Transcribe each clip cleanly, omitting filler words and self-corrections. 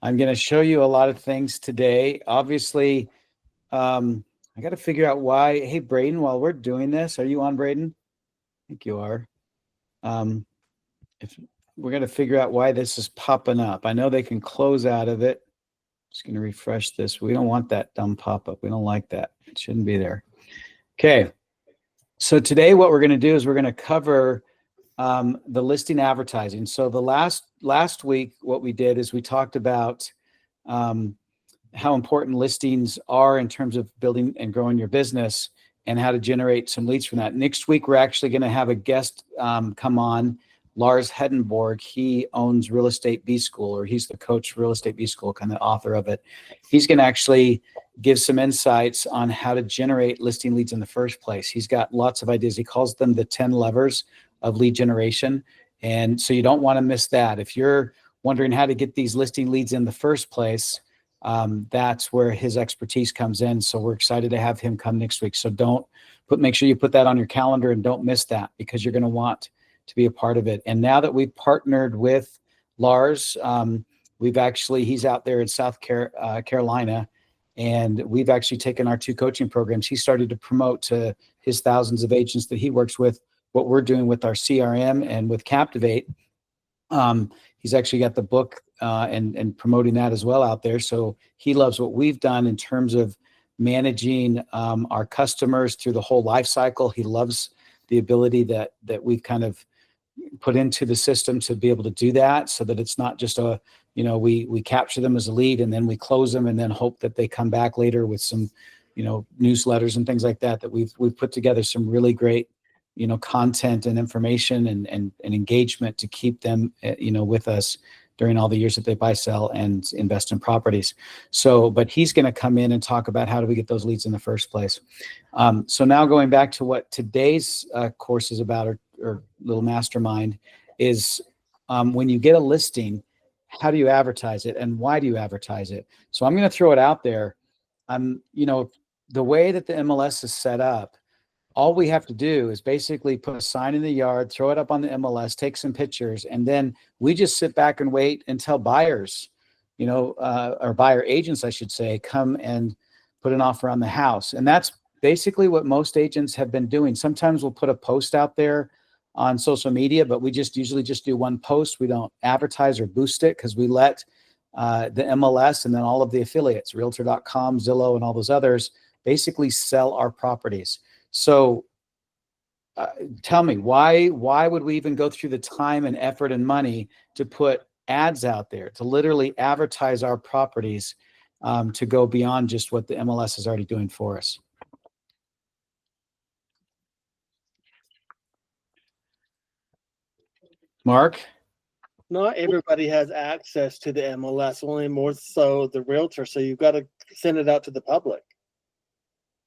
I'm going to show you a lot of things today. Obviously, I got to figure out why. Hey, Braden, while we're doing this, are you on, Braden? I think you are. If we're going to figure out why this is popping up. I know they can close out of it. Just going to refresh this. We don't want that dumb pop-up. We don't like that. It shouldn't be there. Okay. So today what we're going to do is we're going to cover the listing advertising. So the last week, what we did is we talked about how important listings are in terms of building and growing your business and how to generate some leads from that. Next week, we're actually going to have a guest come on, Lars Hedenborg. He owns Real Estate B School, or he's the coach for Real Estate B School, kind of author of it. He's going to actually give some insights on how to generate listing leads in the first place. He's got lots of ideas. He calls them the 10 levers of lead generation. And so you don't want to miss that. If you're wondering how to get these listing leads in the first place, that's where his expertise comes in. So we're excited to have him come next week. So make sure you put that on your calendar and don't miss that, because you're going to want to be a part of it. And now that we've partnered with Lars, he's out there in South Carolina, and we've actually taken our 2 coaching programs. He started to promote to his thousands of agents that he works with what we're doing with our CRM and with Captivate. He's actually got the book and promoting that as well out there. So he loves what we've done in terms of managing our customers through the whole life cycle. He loves the ability that we've kind of put into the system to be able to do that, so that it's not just we capture them as a lead and then we close them and then hope that they come back later with some, newsletters and things like that we've put together some really great, content and information and engagement to keep them, with us during all the years that they buy, sell, and invest in properties. So, but he's going to come in and talk about how do we get those leads in the first place. So now going back to what today's course is about, or little mastermind, is when you get a listing, how do you advertise it and why do you advertise it? So I'm going to throw it out there. The way that the MLS is set up, all we have to do is basically put a sign in the yard, throw it up on the MLS, take some pictures, and then we just sit back and wait until buyers, or buyer agents, I should say, come and put an offer on the house. And that's basically what most agents have been doing. Sometimes we'll put a post out there on social media, but we usually just do one post. We don't advertise or boost it, because we let the MLS and then all of the affiliates, Realtor.com, Zillow, and all those others, basically sell our properties. So tell me, why would we even go through the time and effort and money to put ads out there, to literally advertise our properties, to go beyond just what the MLS is already doing for us? Mark? Not everybody has access to the MLS, only more so the realtor. So you've got to send it out to the public.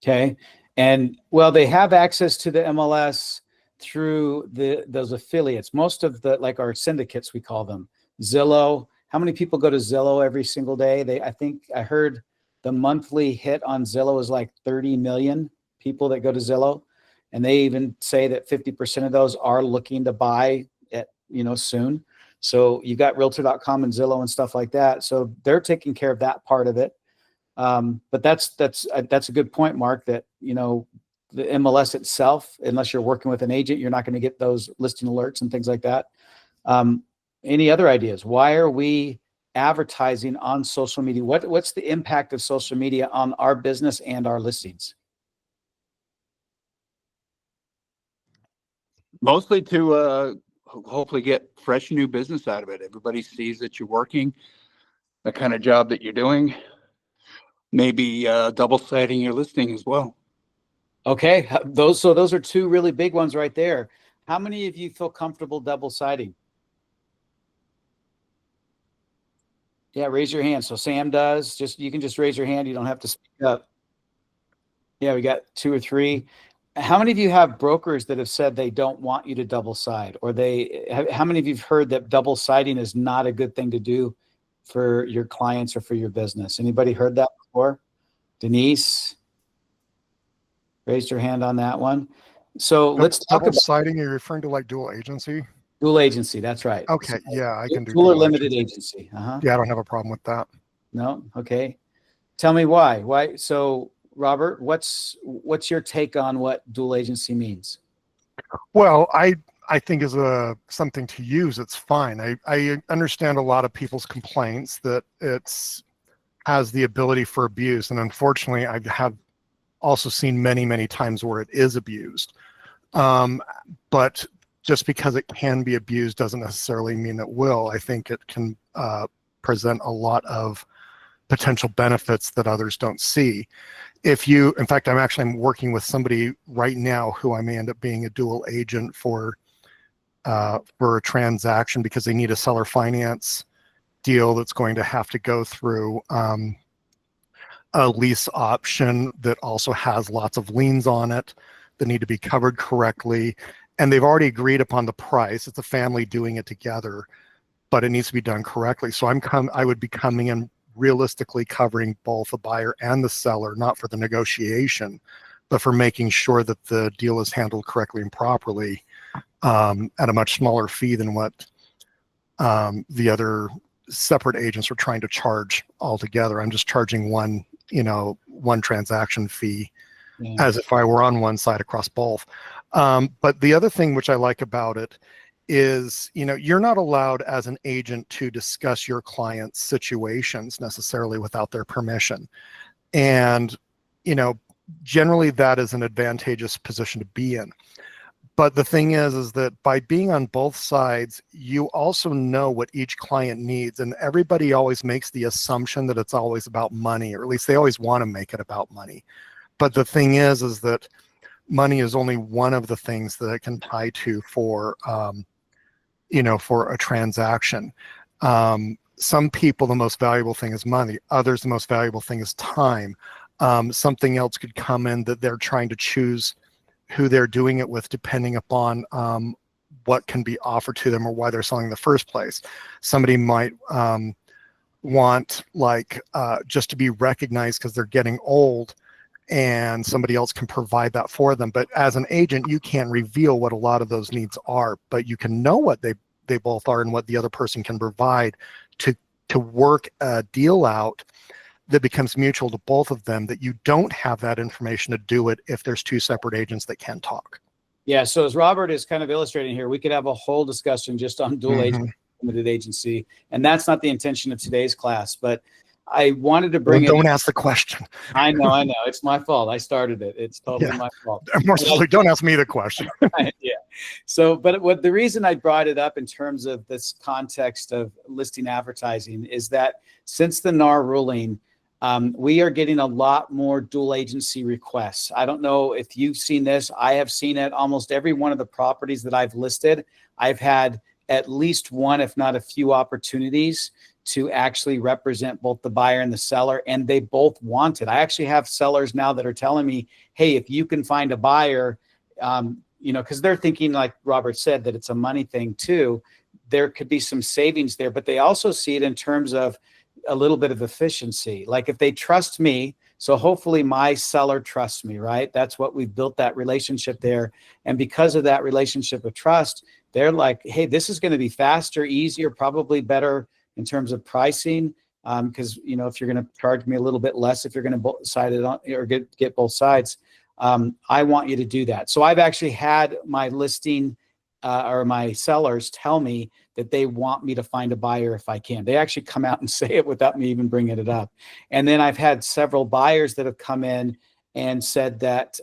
Okay. And well, they have access to the MLS through those affiliates. Most of like our syndicates, we call them. Zillow. How many people go to Zillow every single day? I think I heard the monthly hit on Zillow is like 30 million people that go to Zillow. And they even say that 50% of those are looking to buy at, soon. So you got Realtor.com and Zillow and stuff like that. So they're taking care of that part of it. But that's a good point, Mark, that, the MLS itself, unless you're working with an agent, you're not going to get those listing alerts and things like that. Any other ideas? Why are we advertising on social media? What's the impact of social media on our business and our listings? Mostly to hopefully get fresh new business out of it. Everybody sees that you're working, the kind of job that you're doing. Maybe double siding your listing as well. Okay, those are 2 really big ones right there. How many of you feel comfortable double siding? Yeah, raise your hand. So Sam does. You can just raise your hand. You don't have to speak up. Yeah, we got 2 or 3. How many of you have brokers that have said they don't want you to double side, or how many of you have heard that double siding is not a good thing to do for your clients or for your business? Anybody heard that before? Denise raised her hand on that one. So let's talk double about siding. You're referring to like dual agency? Dual agency. That's right. Okay, yeah, I can do dual or dual limited agency. agency. Uh-huh. Yeah, I don't have a problem with that. No. Okay. Tell me why. Why? So, Robert, what's your take on what dual agency means? Well, I think as a something to use, it's fine. I understand a lot of people's complaints that it's has the ability for abuse, and unfortunately, I have also seen many times where it is abused. But just because it can be abused doesn't necessarily mean it will. I think it can present a lot of potential benefits that others don't see. In fact, I'm working with somebody right now who I may end up being a dual agent for a transaction because they need a seller finance deal that's going to have to go through a lease option that also has lots of liens on it that need to be covered correctly. And they've already agreed upon the price. It's a family doing it together, but it needs to be done correctly. So I would be coming in realistically covering both the buyer and the seller, not for the negotiation, but for making sure that the deal is handled correctly and properly at a much smaller fee than what the other separate agents are trying to charge altogether. I'm just charging one transaction fee as if I were on one side across both. But the other thing which I like about it is, you're not allowed as an agent to discuss your client's situations necessarily without their permission. And, generally that is an advantageous position to be in. But the thing is that by being on both sides, you also know what each client needs. And everybody always makes the assumption that it's always about money, or at least they always want to make it about money. But the thing is that money is only one of the things that it can tie to for a transaction. Some people, the most valuable thing is money. Others, the most valuable thing is time. Something else could come in that they're trying to choose who they're doing it with, depending upon what can be offered to them or why they're selling in the first place. Somebody might want just to be recognized because they're getting old, and somebody else can provide that for them. But as an agent, you can't reveal what a lot of those needs are, but you can know what they both are and what the other person can provide to work a deal out that becomes mutual to both of them, that you don't have that information to do it if there's two separate agents that can talk. Yeah. So as Robert is kind of illustrating here, we could have a whole discussion just on dual agent, limited agency. And that's not the intention of today's class, but I wanted to bring Don't ask the question. I know. It's my fault. I started it. It's totally my fault. More specifically, don't ask me the question. Yeah. So, but the reason I brought it up in terms of this context of listing advertising is that since the NAR ruling, we are getting a lot more dual agency requests. I don't know if you've seen this. I have seen it. Almost every one of the properties that I've listed, I've had at least one, if not a few, opportunities to actually represent both the buyer and the seller, and they both want it. I actually have sellers now that are telling me, hey, if you can find a buyer, because they're thinking, like Robert said, that it's a money thing too. There could be some savings there, but they also see it in terms of a little bit of efficiency. Like if they trust me, so hopefully my seller trusts me, right? That's what we've built, that relationship there. And because of that relationship of trust, they're like, hey, this is going to be faster, easier, probably better in terms of pricing. Because, if you're going to charge me a little bit less, if you're going to side it on or get both sides, I want you to do that. So I've actually had my listing or my sellers tell me that they want me to find a buyer if I can. They actually come out and say it without me even bringing it up. And then I've had several buyers that have come in and said that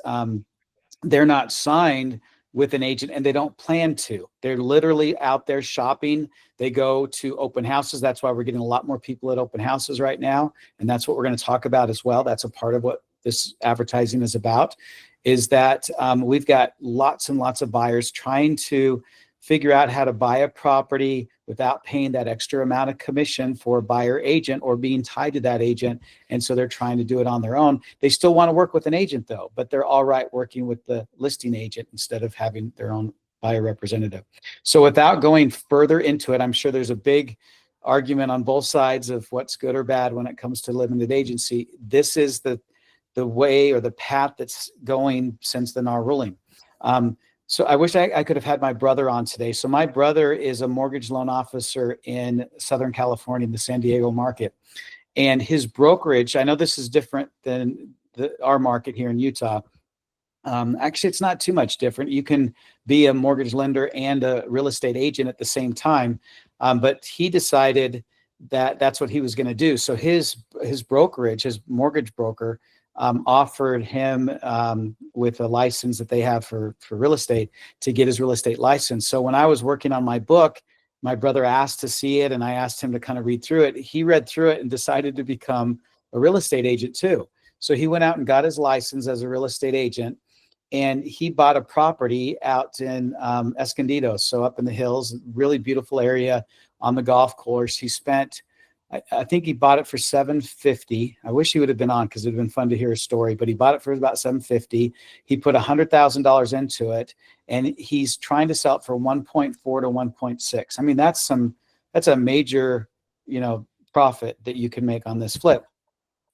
they're not signed with an agent and they don't plan to. They're literally out there shopping. They go to open houses. That's why we're getting a lot more people at open houses right now. And that's what we're going to talk about as well. That's a part of what this advertising is about, is that we've got lots and lots of buyers trying to figure out how to buy a property without paying that extra amount of commission for a buyer agent or being tied to that agent. And so they're trying to do it on their own. They still want to work with an agent though, but they're all right working with the listing agent instead of having their own buyer representative. So without going further into it, I'm sure there's a big argument on both sides of what's good or bad when it comes to limited agency. This is the way or the path that's going since the NAR ruling. So I wish I could have had my brother on today. So my brother is a mortgage loan officer in Southern California, in the San Diego market. And his brokerage, I know this is different than our market here in Utah. Actually, it's not too much different. You can be a mortgage lender and a real estate agent at the same time. But he decided that that's what he was going to do. So his brokerage, his mortgage broker, offered him with a license that they have for real estate to get his real estate license. So when I was working on my book, my brother asked to see it, and I asked him to kind of read through it. He read through it and decided to become a real estate agent too. So he went out and got his license as a real estate agent, and he bought a property out in Escondido, so up in the hills, really beautiful area on the golf course. He spent, I think he bought it for $750. I wish he would have been on because it'd have been fun to hear his story, but he bought it for about $750. He put $100,000 into it, and he's trying to sell it for 1.4 to 1.6. I mean, that's a major, profit that you can make on this flip.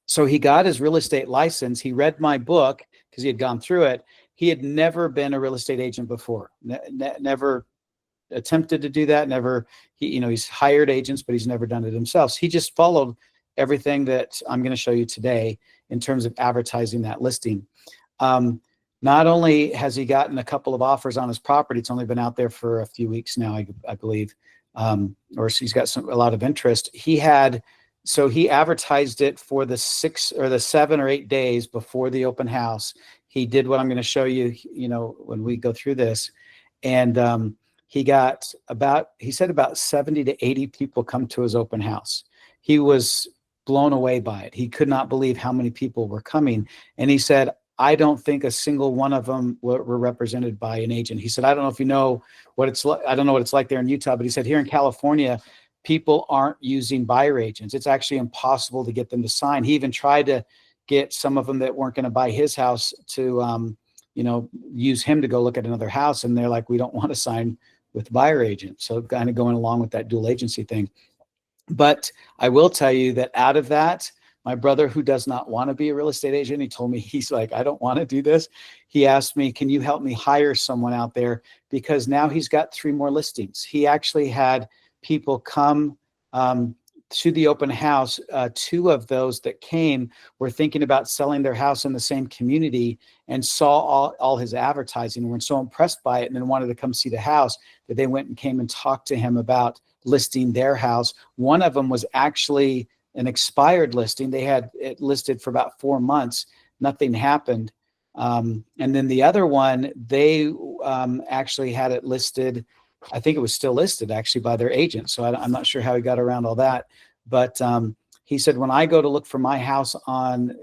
So he got his real estate license. He read my book because he had gone through it. He had never been a real estate agent before, never attempted to do that. Never, he's hired agents, but he's never done it himself. So he just followed everything that I'm going to show you today in terms of advertising that listing. Not only has he gotten a couple of offers on his property, it's only been out there for a few weeks now, I believe, or he's got a lot of interest. So he advertised it for the 7 or 8 days before the open house. He did what I'm going to show you, when we go through this. And he said about 70 to 80 people come to his open house. He was blown away by it. He could not believe how many people were coming. And he said, I don't think a single one of them were represented by an agent. He said, I don't know if you know what it's like. I don't know what it's like there in Utah, but he said here in California, people aren't using buyer agents. It's actually impossible to get them to sign. He even tried to get some of them that weren't going to buy his house to, use him to go look at another house. And they're like, we don't want to sign with buyer agent. So kind of going along with that dual agency thing. But I will tell you that out of that, my brother, who does not want to be a real estate agent, he told me, he's like, I don't want to do this. He asked me, can you help me hire someone out there? Because now he's got 3 more listings. He actually had people come to the open house. 2 of those that came were thinking about selling their house in the same community and saw all his advertising and were so impressed by it and then wanted to come see the house that they went and came and talked to him about listing their house. One of them was actually an expired listing. They had it listed for about 4 months. Nothing happened. And then the other one, they actually had it listed. I think it was still listed actually by their agent. So I'm not sure how he got around all that. But he said, when I go to look for my house on,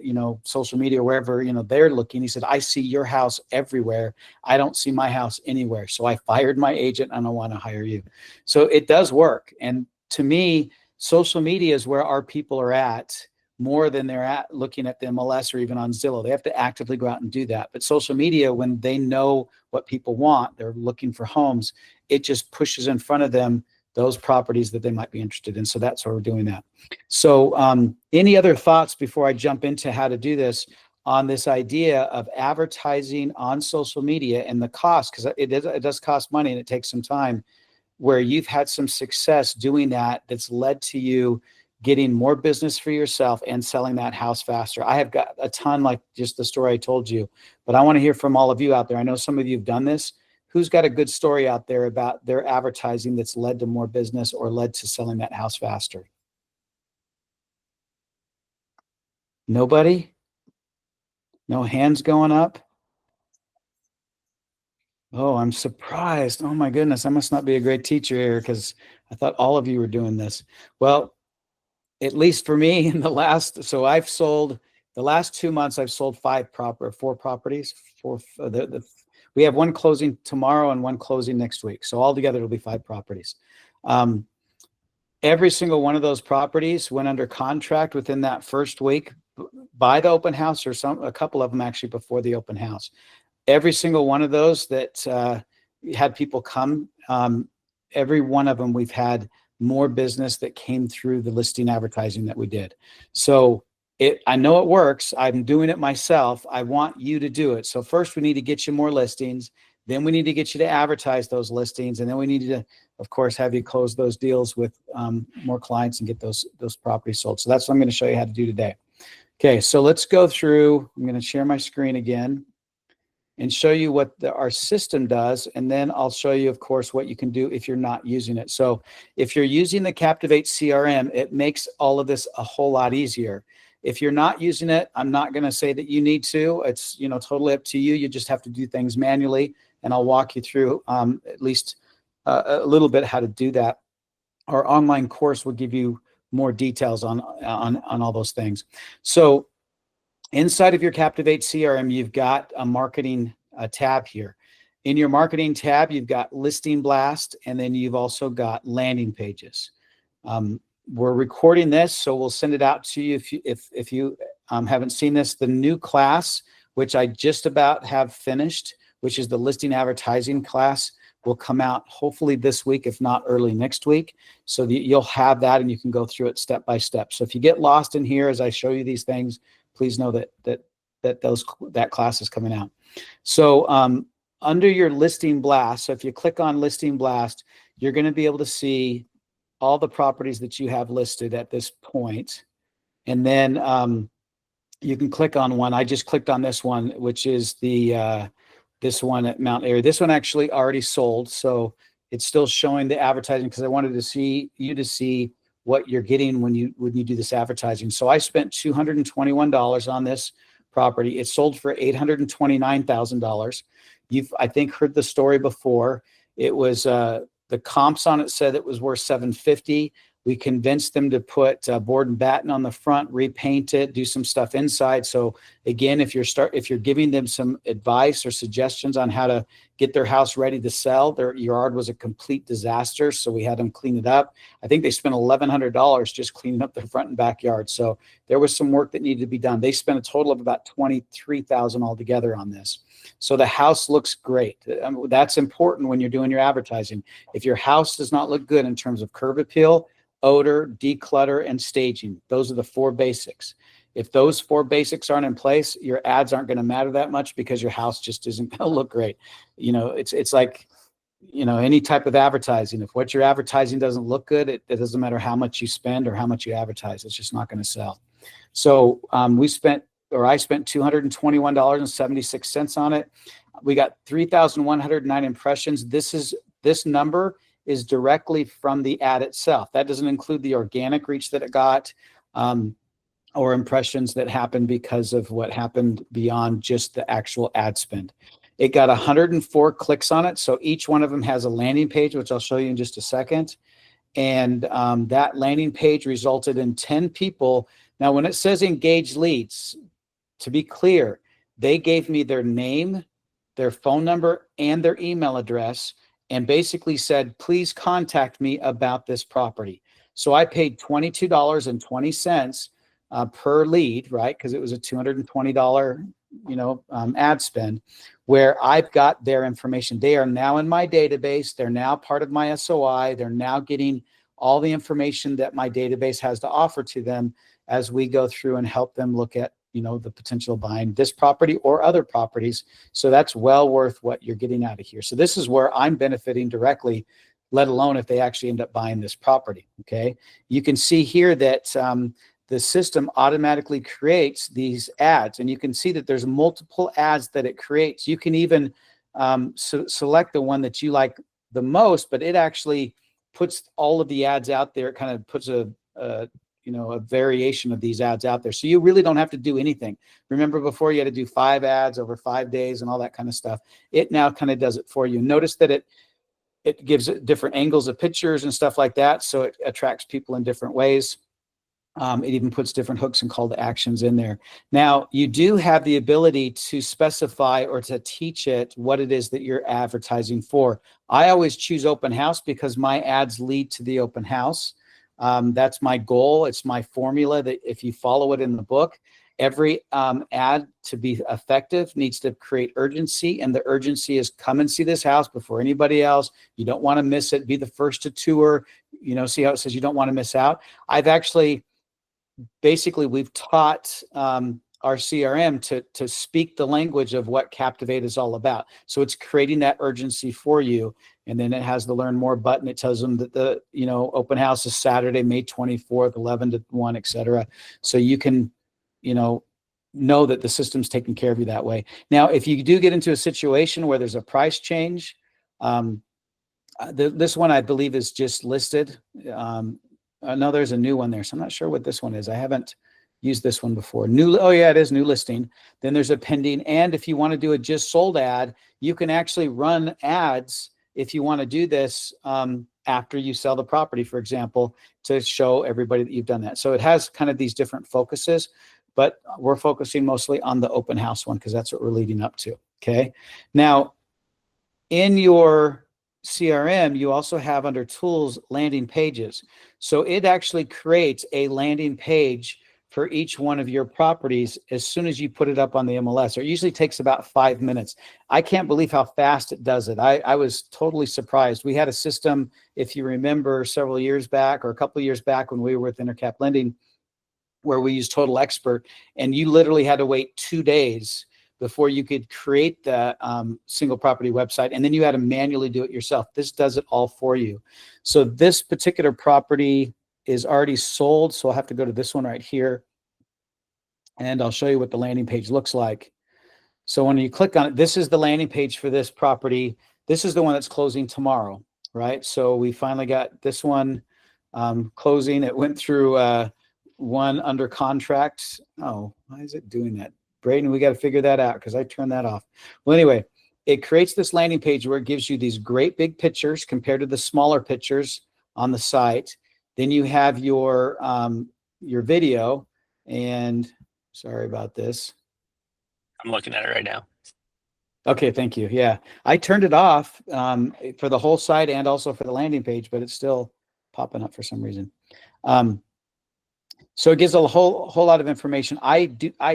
social media, wherever, they're looking, he said, I see your house everywhere. I don't see my house anywhere. So I fired my agent. I don't want to hire you. So it does work. And to me, social media is where our people are at more than they're at looking at the MLS or even on Zillow. They have to actively go out and do that. But social media, when they know what people want, they're looking for homes, it just pushes in front of them those properties that they might be interested in. So that's why we're doing that. So any other thoughts before I jump into how to do this on this idea of advertising on social media and the cost? Because it does cost money and it takes some time, where you've had some success doing that's led to you getting more business for yourself and selling that house faster. I have got a ton, like just the story I told you, but I want to hear from all of you out there. I know some of you have done this. Who's got a good story out there about their advertising that's led to more business or led to selling that house faster? Nobody? No hands going up? Oh, I'm surprised. Oh my goodness. I must not be a great teacher here because I thought all of you were doing this. Well, at least for me in the last 2 months, I've sold 4 properties. We have one closing tomorrow and one closing next week. So altogether it'll be 5 properties. Every single one of those properties went under contract within that first week by the open house, or a couple of them actually before the open house. Every single one of those that had people come, every one of them, we've had more business that came through the listing advertising that we did. So I know it works. I'm doing it myself. I want you to do it. So first we need to get you more listings. Then we need to get you to advertise those listings. And then we need to, of course, have you close those deals with more clients and get those properties sold. So that's what I'm going to show you how to do today. Okay, so let's go through. I'm going to share my screen again and show you what our system does. And then I'll show you, of course, what you can do if you're not using it. So if you're using the Captivate CRM, it makes all of this a whole lot easier. If you're not using it, I'm not going to say that you need to. It's, you know, totally up to you. You just have to do things manually, and I'll walk you through at least a little bit how to do that. Our online course will give you more details on all those things. So inside of your Captivate CRM, you've got a marketing tab here. In your marketing tab, you've got Listing Blast, and then you've also got landing pages. We're recording this, so we'll send it out to you if you haven't seen this. The new class, which I just about have finished, which is the listing advertising class, will come out hopefully this week, if not early next week. So you'll have that, and you can go through it step by step. So if you get lost in here as I show you these things, please know that class is coming out. So under your Listing Blast, so if you click on Listing Blast, you're going to be able to see all the properties that you have listed at this point. And then you can click on one. I just clicked on this one, which is this one at Mount Airy. This one actually already sold, so it's still showing the advertising because I wanted to see what you're getting when you do this advertising. So I spent $221 on this property. It sold for $829,000. You've, I think, heard the story before. It was the comps on it said it was worth $750. We convinced them to put board and batten on the front, repaint it, do some stuff inside. So again, if you're giving them some advice or suggestions on how to get their house ready to sell, their yard was a complete disaster. So we had them clean it up. I think they spent $1,100 just cleaning up their front and backyard. So there was some work that needed to be done. They spent a total of about $23,000 altogether on this. So the house looks great. That's important when you're doing your advertising. If your house does not look good in terms of curb appeal, odor, declutter, and staging, those are the 4 basics. If those 4 basics aren't in place, your ads aren't going to matter that much because your house just isn't going to look great. You know, it's like, you know, any type of advertising. If what you're advertising doesn't look good, it doesn't matter how much you spend or how much you advertise. It's just not going to sell. So I spent $221.76 on it. We got 3,109 impressions. This number is directly from the ad itself. That doesn't include the organic reach that it got or impressions that happened because of what happened beyond just the actual ad spend. It got 104 clicks on it. So each one of them has a landing page, which I'll show you in just a second. And that landing page resulted in 10 people. Now, when it says engaged leads, to be clear, they gave me their name, their phone number, and their email address, and basically said, please contact me about this property. So I paid $22.20 per lead, right? Because it was a $220, ad spend, where I've got their information. They are now in my database. They're now part of my SOI. They're now getting all the information that my database has to offer to them as we go through and help them look at, the potential buying this property or other properties. So that's well worth what you're getting out of here. So this is where I'm benefiting directly, let alone if they actually end up buying this property. Okay. You can see here that the system automatically creates these ads, and you can see that there's multiple ads that it creates. You can even select the one that you like the most, but it actually puts all of the ads out there. It kind of puts a variation of these ads out there. So you really don't have to do anything. Remember before you had to do 5 ads over 5 days and all that kind of stuff. It now kind of does it for you. Notice that it gives it different angles of pictures and stuff like that. So it attracts people in different ways. It even puts different hooks and call to actions in there. Now, you do have the ability to specify or to teach it what it is that you're advertising for. I always choose open house because my ads lead to the open house. That's my goal. It's my formula that if you follow it in the book, every ad to be effective needs to create urgency. And the urgency is come and see this house before anybody else. You don't want to miss it. Be the first to tour. See how it says you don't want to miss out. We've taught our CRM to speak the language of what Captivate is all about. So it's creating that urgency for you. And then it has the learn more button. It tells them that the, open house is Saturday, May 24th, 11 to 1, et cetera. So you can, know that the system's taking care of you that way. Now, if you do get into a situation where there's a price change, this one I believe is just listed. No, there's a new one there. So I'm not sure what this one is. I haven't used this one before. Oh yeah, it is new listing. Then there's a pending. And if you want to do a just sold ad, you can actually run ads if you want to do this after you sell the property, for example, to show everybody that you've done that. So it has kind of these different focuses, but we're focusing mostly on the open house one because that's what we're leading up to. Okay. Now, in your CRM, you also have under tools, landing pages. So it actually creates a landing page for each one of your properties as soon as you put it up on the MLS. It usually takes about 5 minutes. I can't believe how fast it does it. I was totally surprised. We had a system, if you remember, several years back or a couple of years back when we were with Intercap Lending, where we used Total Expert, and you literally had to wait 2 days before you could create the single property website, and then you had to manually do it yourself. This does it all for you. So this particular property is already sold, so I'll have to go to this one right here, and I'll show you what the landing page looks like. So when you click on it, this is the landing page for this property. This is the one that's closing tomorrow, right? So we finally got this one closing. It went through one under contract. Oh, why is it doing that? Braden, we got to figure that out because I turned that off. Well, anyway, it creates this landing page where it gives you these great big pictures compared to the smaller pictures on the site. Then you have your video, and sorry about this. I'm looking at it right now. Okay, thank you. Yeah, I turned it off for the whole site and also for the landing page, but it's still popping up for some reason. So it gives a whole lot of information. I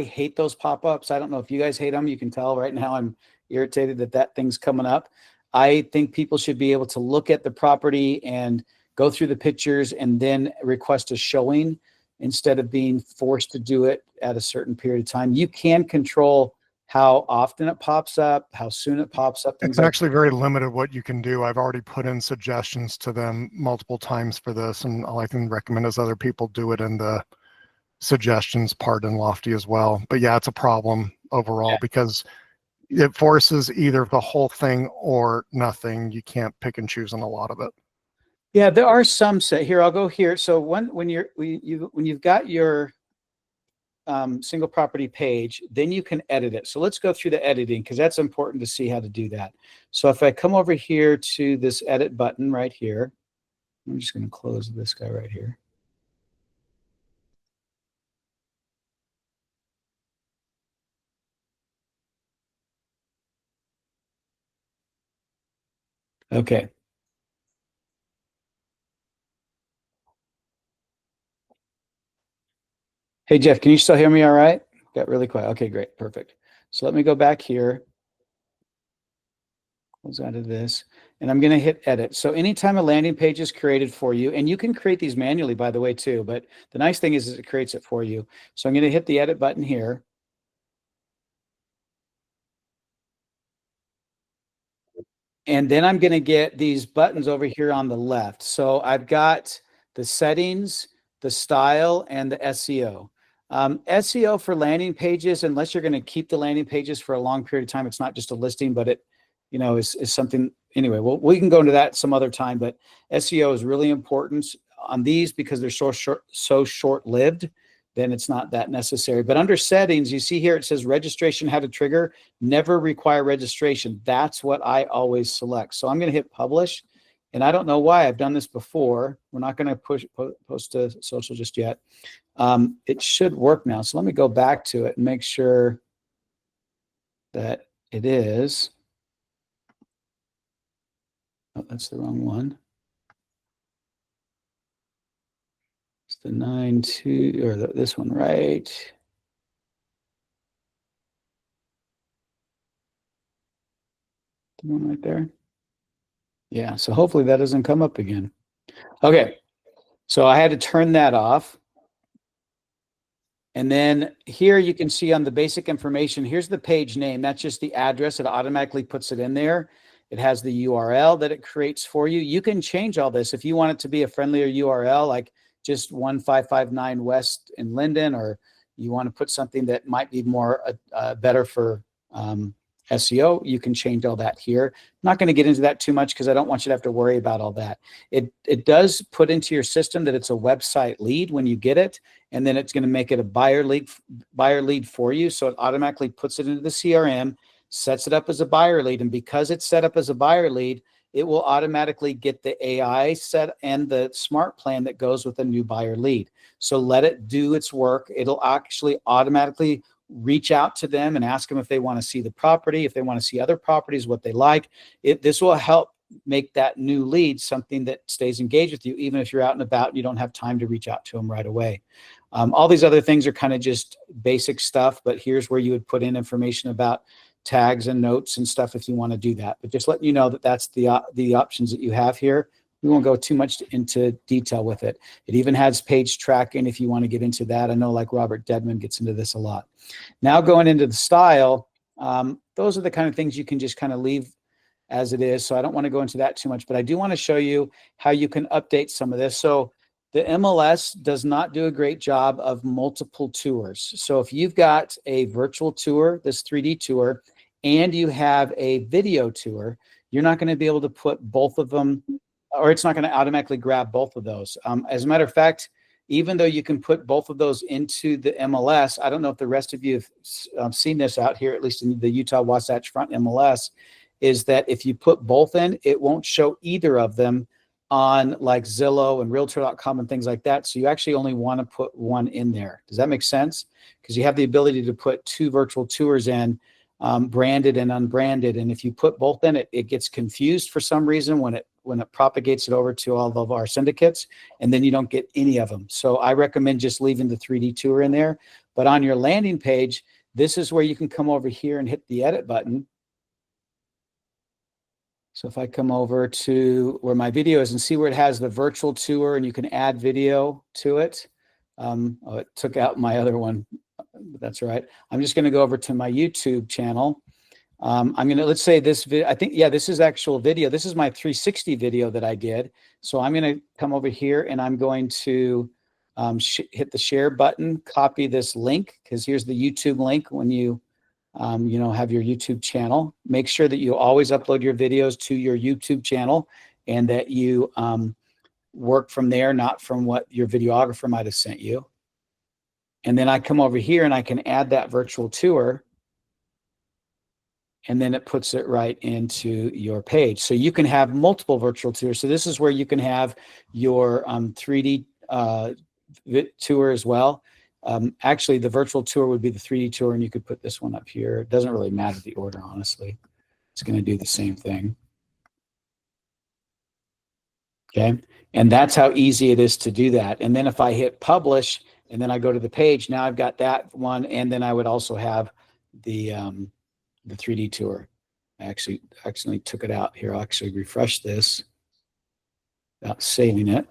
hate those pop-ups. I don't know if you guys hate them. You can tell right now I'm irritated that thing's coming up. I think people should be able to look at the property and go through the pictures and then request a showing instead of being forced to do it at a certain period of time. You can control how often it pops up, how soon it pops up. It's actually very limited what you can do. I've already put in suggestions to them multiple times for this, and all I can recommend is other people do it in the suggestions part in Lofty as well. But yeah, it's a problem overall because it forces either the whole thing or nothing. You can't pick and choose on a lot of it. Yeah, there are some set here. I'll go here. So when you've got your single property page, then you can edit it. So let's go through the editing because that's important to see how to do that. So if I come over here to this edit button right here, I'm just going to close this guy right here. Okay. Hey, Jeff, can you still hear me all right? Got really quiet. Okay, great. Perfect. So let me go back here. Close out of this. And I'm going to hit edit. So anytime a landing page is created for you, and you can create these manually, by the way, too. But the nice thing is it creates it for you. So I'm going to hit the edit button here. And then I'm going to get these buttons over here on the left. So I've got the settings, the style, and the SEO. SEO for landing pages, unless you're going to keep the landing pages for a long period of time, it's not just a listing, but it, is something. Anyway, well, we can go into that some other time. But SEO is really important on these because they're so short-lived. Then it's not that necessary. But under settings, you see here it says registration, how to trigger, never require registration. That's what I always select. So I'm going to hit publish. And I don't know why I've done this before. We're not going to post to social just yet. It should work now. So let me go back to it and make sure that it is. Oh, that's the wrong one. It's the 9.2 or this one, right? The one right there. Yeah, so hopefully that doesn't come up again. Okay, so I had to turn that off. And then here you can see on the basic information, here's the page name. That's just the address. It automatically puts it in there. It has the URL that it creates for you. You can change all this if you want it to be a friendlier URL, like just 1559 West in Linden, or you want to put something that might be more better for SEO. You can change all that here. I'm not going to get into that too much because I don't want you to have to worry about all that. It does put into your system that it's a website lead when you get it, and then it's going to make it a buyer lead for you. So it automatically puts it into the CRM, sets it up as a buyer lead, and because it's set up as a buyer lead, it will automatically get the AI set and the smart plan that goes with a new buyer lead. So let it do its work. It'll actually automatically reach out to them and ask them if they want to see the property, if they want to see other properties, what they like. This will help make that new lead something that stays engaged with you, even if you're out and about and you don't have time to reach out to them right away. All these other things are kind of just basic stuff, but here's where you would put in information about tags and notes and stuff if you want to do that. But just letting you know that that's the options that you have here. We won't go too much into detail with it. It even has page tracking if you want to get into that. I know like Robert Dedman gets into this a lot. Now going into the style, those are the kind of things you can just kind of leave as it is. So I don't want to go into that too much, but I do want to show you how you can update some of this. So the MLS does not do a great job of multiple tours. So if you've got a virtual tour, this 3D tour, and you have a video tour, you're not going to be able to put both of them, or it's not going to automatically grab both of those. As a matter of fact, even though you can put both of those into the MLS, I don't know if the rest of you have seen this out here, at least in the Utah Wasatch Front MLS, is that if you put both in, it won't show either of them on like Zillow and Realtor.com and things like that. So you actually only want to put one in there. Does that make sense? Because you have the ability to put two virtual tours in, branded and unbranded. And if you put both in, it gets confused for some reason when it propagates it over to all of our syndicates, and then you don't get any of them. So I recommend just leaving the 3D tour in there. But on your landing page, this is where you can come over here and hit the edit button. So if I come over to where my video is and see where it has the virtual tour and you can add video to it. Oh, it took out my other one, but that's all right. I'm just going to go over to my YouTube channel. I'm going to, let's say this video, I think, yeah, this is actual video. This is my 360 video that I did. So I'm going to come over here and I'm going to hit the share button, copy this link, because here's the YouTube link when you have your YouTube channel. Make sure that you always upload your videos to your YouTube channel and that you work from there, not from what your videographer might have sent you. And then I come over here and I can add that virtual tour, and then it puts it right into your page. So you can have multiple virtual tours. So this is where you can have your 3D tour as well. Actually, the virtual tour would be the 3D tour, and you could put this one up here. It doesn't really matter the order, honestly. It's going to do the same thing. Okay, and that's how easy it is to do that. And then if I hit publish, and then I go to the page, now I've got that one, and then I would also have the 3D tour. I actually accidentally took it out here. I'll actually refresh this without saving it.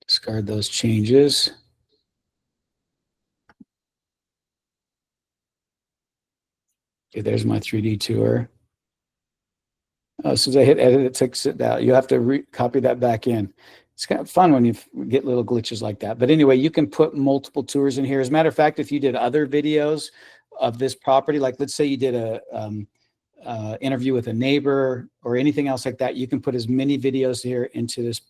Discard those changes. Okay, there's my 3D tour. As soon as I hit edit, it takes it out. You have to copy that back in. It's kind of fun when you get little glitches like that. But anyway, you can put multiple tours in here. As a matter of fact, if you did other videos of this property, like let's say you did a interview with a neighbor or anything else like that, you can put as many videos here into this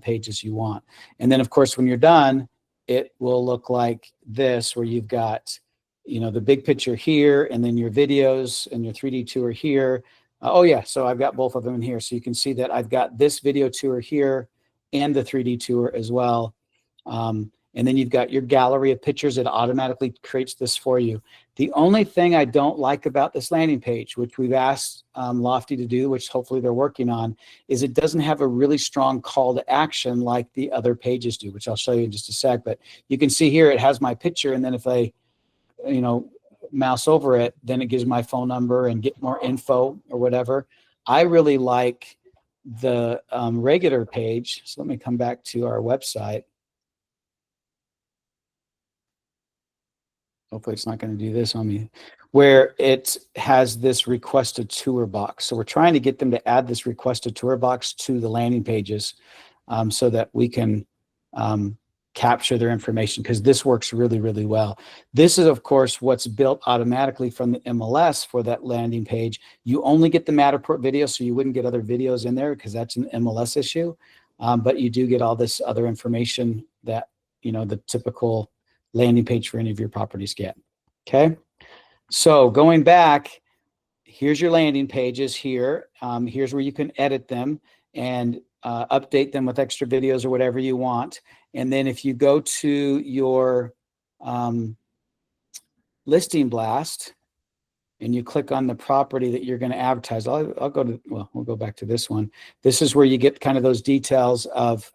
page as you want. And then of course, when you're done, it will look like this, where you've got, the big picture here, and then your videos and your 3D tour here. Oh yeah, so I've got both of them in here. So you can see that I've got this video tour here and the 3D tour as well. And then you've got your gallery of pictures. It automatically creates this for you. The only thing I don't like about this landing page, which we've asked Lofty to do, which hopefully they're working on, is it doesn't have a really strong call to action like the other pages do, which I'll show you in just a sec. But you can see here it has my picture, and then if I, mouse over it, then it gives my phone number and get more info or whatever. I really like the regular page. So let me come back to our website. hopefully it's not going to do this on me, where it has this request a tour box. So we're trying to get them to add this request a tour box to the landing pages so that we can capture their information, because this works really, really well. This is, of course, what's built automatically from the MLS for that landing page. You only get the Matterport video, so you wouldn't get other videos in there because that's an MLS issue. But you do get all this other information that, the typical landing page for any of your properties get. Okay. So going back, here's your landing pages here. Here's where you can edit them and update them with extra videos or whatever you want. And then if you go to your listing blast and you click on the property that you're going to advertise, we'll go back to this one. This is where you get kind of those details of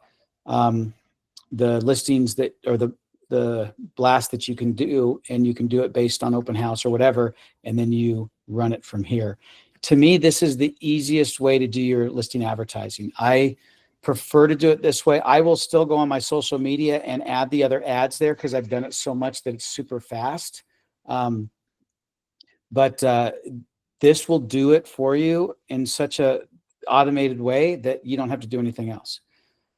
the listings that, or the blast that you can do, and you can do it based on open house or whatever, and then you run it from here. To me, this is the easiest way to do your listing advertising. I prefer to do it this way. I will still go on my social media and add the other ads there because I've done it so much that it's super fast. But this will do it for you in such a automated way that you don't have to do anything else.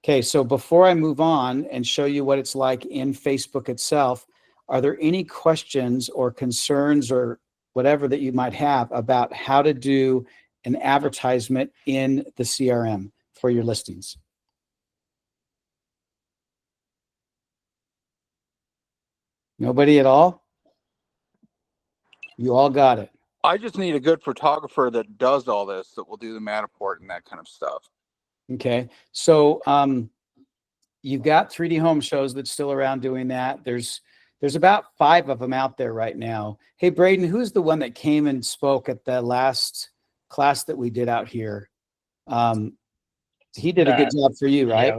Okay, so before I move on and show you what it's like in Facebook itself, are there any questions or concerns or whatever that you might have about how to do an advertisement in the CRM for your listings? Nobody at all? You all got it. I just need a good photographer that does all this, that will do the Matterport and that kind of stuff. Okay, so you've got 3D home shows that's still around doing that. There's about 5 of them out there right now. Hey, Braden, who's the one that came and spoke at the last class that we did out here? He did a good job for you, right?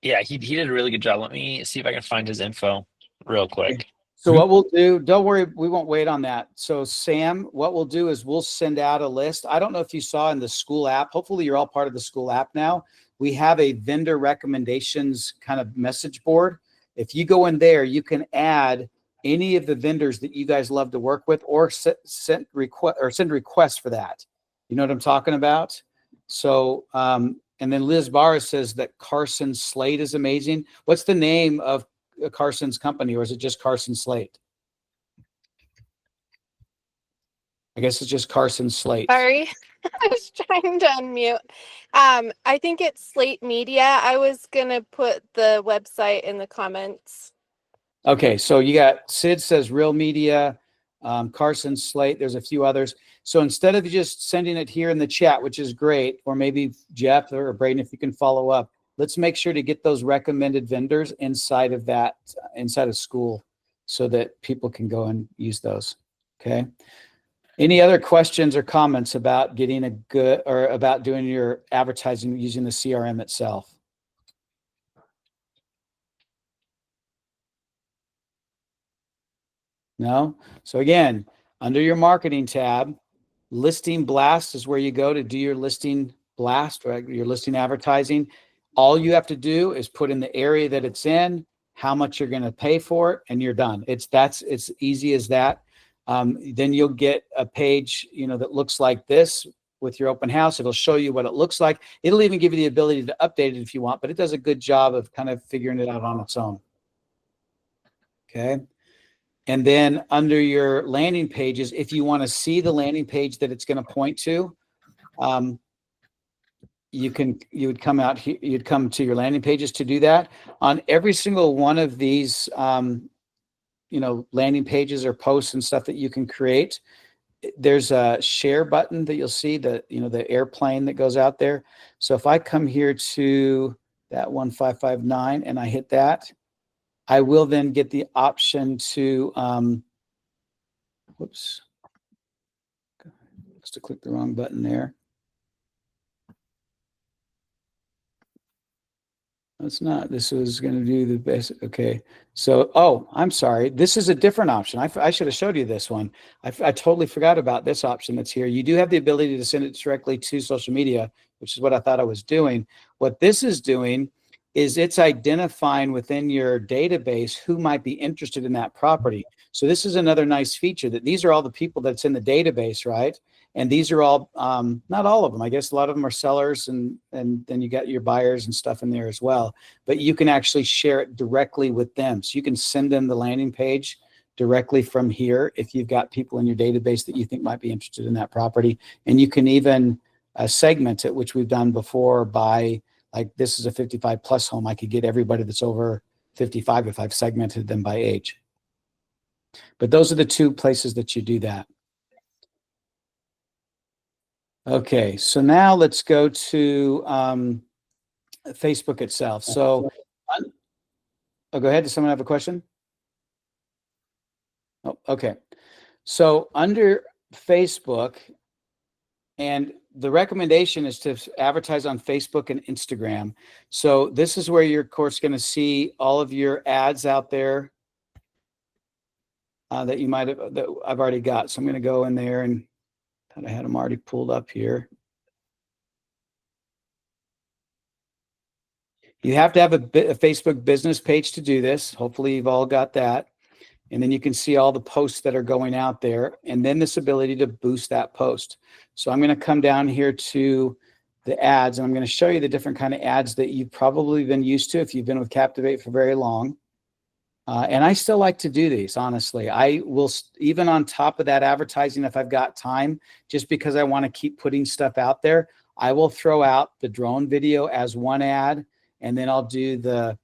He did a really good job. Let me see if I can find his info real quick. So what we'll do, don't worry, we won't wait on that. So Sam, what we'll do is we'll send out a list. I don't know if you saw in the school app, hopefully you're all part of the school app now. We have a vendor recommendations kind of message board. If you go in there, you can add any of the vendors that you guys love to work with, or send requests for that. You know what I'm talking about? So, and then Liz Barr says that Carson Slate is amazing. What's the name of Carson's company, or is it just Carson Slate? I guess it's just Carson Slate. Sorry, I was trying to unmute. I think it's Slate Media. I was gonna put the website in the comments. Okay, so you got Sid says Real Media, Carson Slate. There's a few others. So instead of just sending it here in the chat, which is great, or maybe Jeff or Braden, if you can follow up, let's make sure to get those recommended vendors inside of that, inside of school, so that people can go and use those. Okay. Any other questions or comments about getting a good, or about doing your advertising using the CRM itself? No? So again, under your marketing tab, listing blast is where you go to do your listing blast, right? Your listing advertising. All you have to do is put in the area that it's in, how much you're going to pay for it, and you're done. It's easy as that. Then you'll get a page, that looks like this with your open house. It'll show you what it looks like. It'll even give you the ability to update it if you want, but it does a good job of kind of figuring it out on its own. Okay. And then under your landing pages, if you want to see the landing page that it's going to point to, you would come out here, you'd come to your landing pages to do that. On every single one of these, landing pages or posts and stuff that you can create, there's a share button that you'll see, the airplane that goes out there. So if I come here to that 1559 and I hit that, I will then get the option to, whoops, must have clicked the wrong button there. It's not. This was going to do the basic. Okay. So, I'm sorry. This is a different option. I should have showed you this one. I totally forgot about this option that's here. You do have the ability to send it directly to social media, which is what I thought I was doing. What this is doing is it's identifying within your database who might be interested in that property. So this is another nice feature, that these are all the people that's in the database, right? And these are all, not all of them, I guess a lot of them are sellers, and then you got your buyers and stuff in there as well. But you can actually share it directly with them. So you can send them the landing page directly from here if you've got people in your database that you think might be interested in that property. And you can even segment it, which we've done before, by, like, this is a 55 plus home. I could get everybody that's over 55 if I've segmented them by age. But those are the two places that you do that. Okay, so now let's go to Facebook itself. So, oh, go ahead. Does someone have a question? Oh, okay. So under Facebook, and the recommendation is to advertise on Facebook and Instagram. So this is where you're, of course, going to see all of your ads out there that you might have, that I've already got. So I'm going to go in there, and I had them already pulled up here. You have to have a Facebook business page to do this. Hopefully you've all got that. And then you can see all the posts that are going out there, and then this ability to boost that post. So I'm going to come down here to the ads, and I'm going to show you the different kind of ads that you've probably been used to if you've been with Captivate for very long. And I still like to do these, honestly. I will, even on top of that advertising, if I've got time, just because I want to keep putting stuff out there, I will throw out the drone video as one ad, and then I'll do the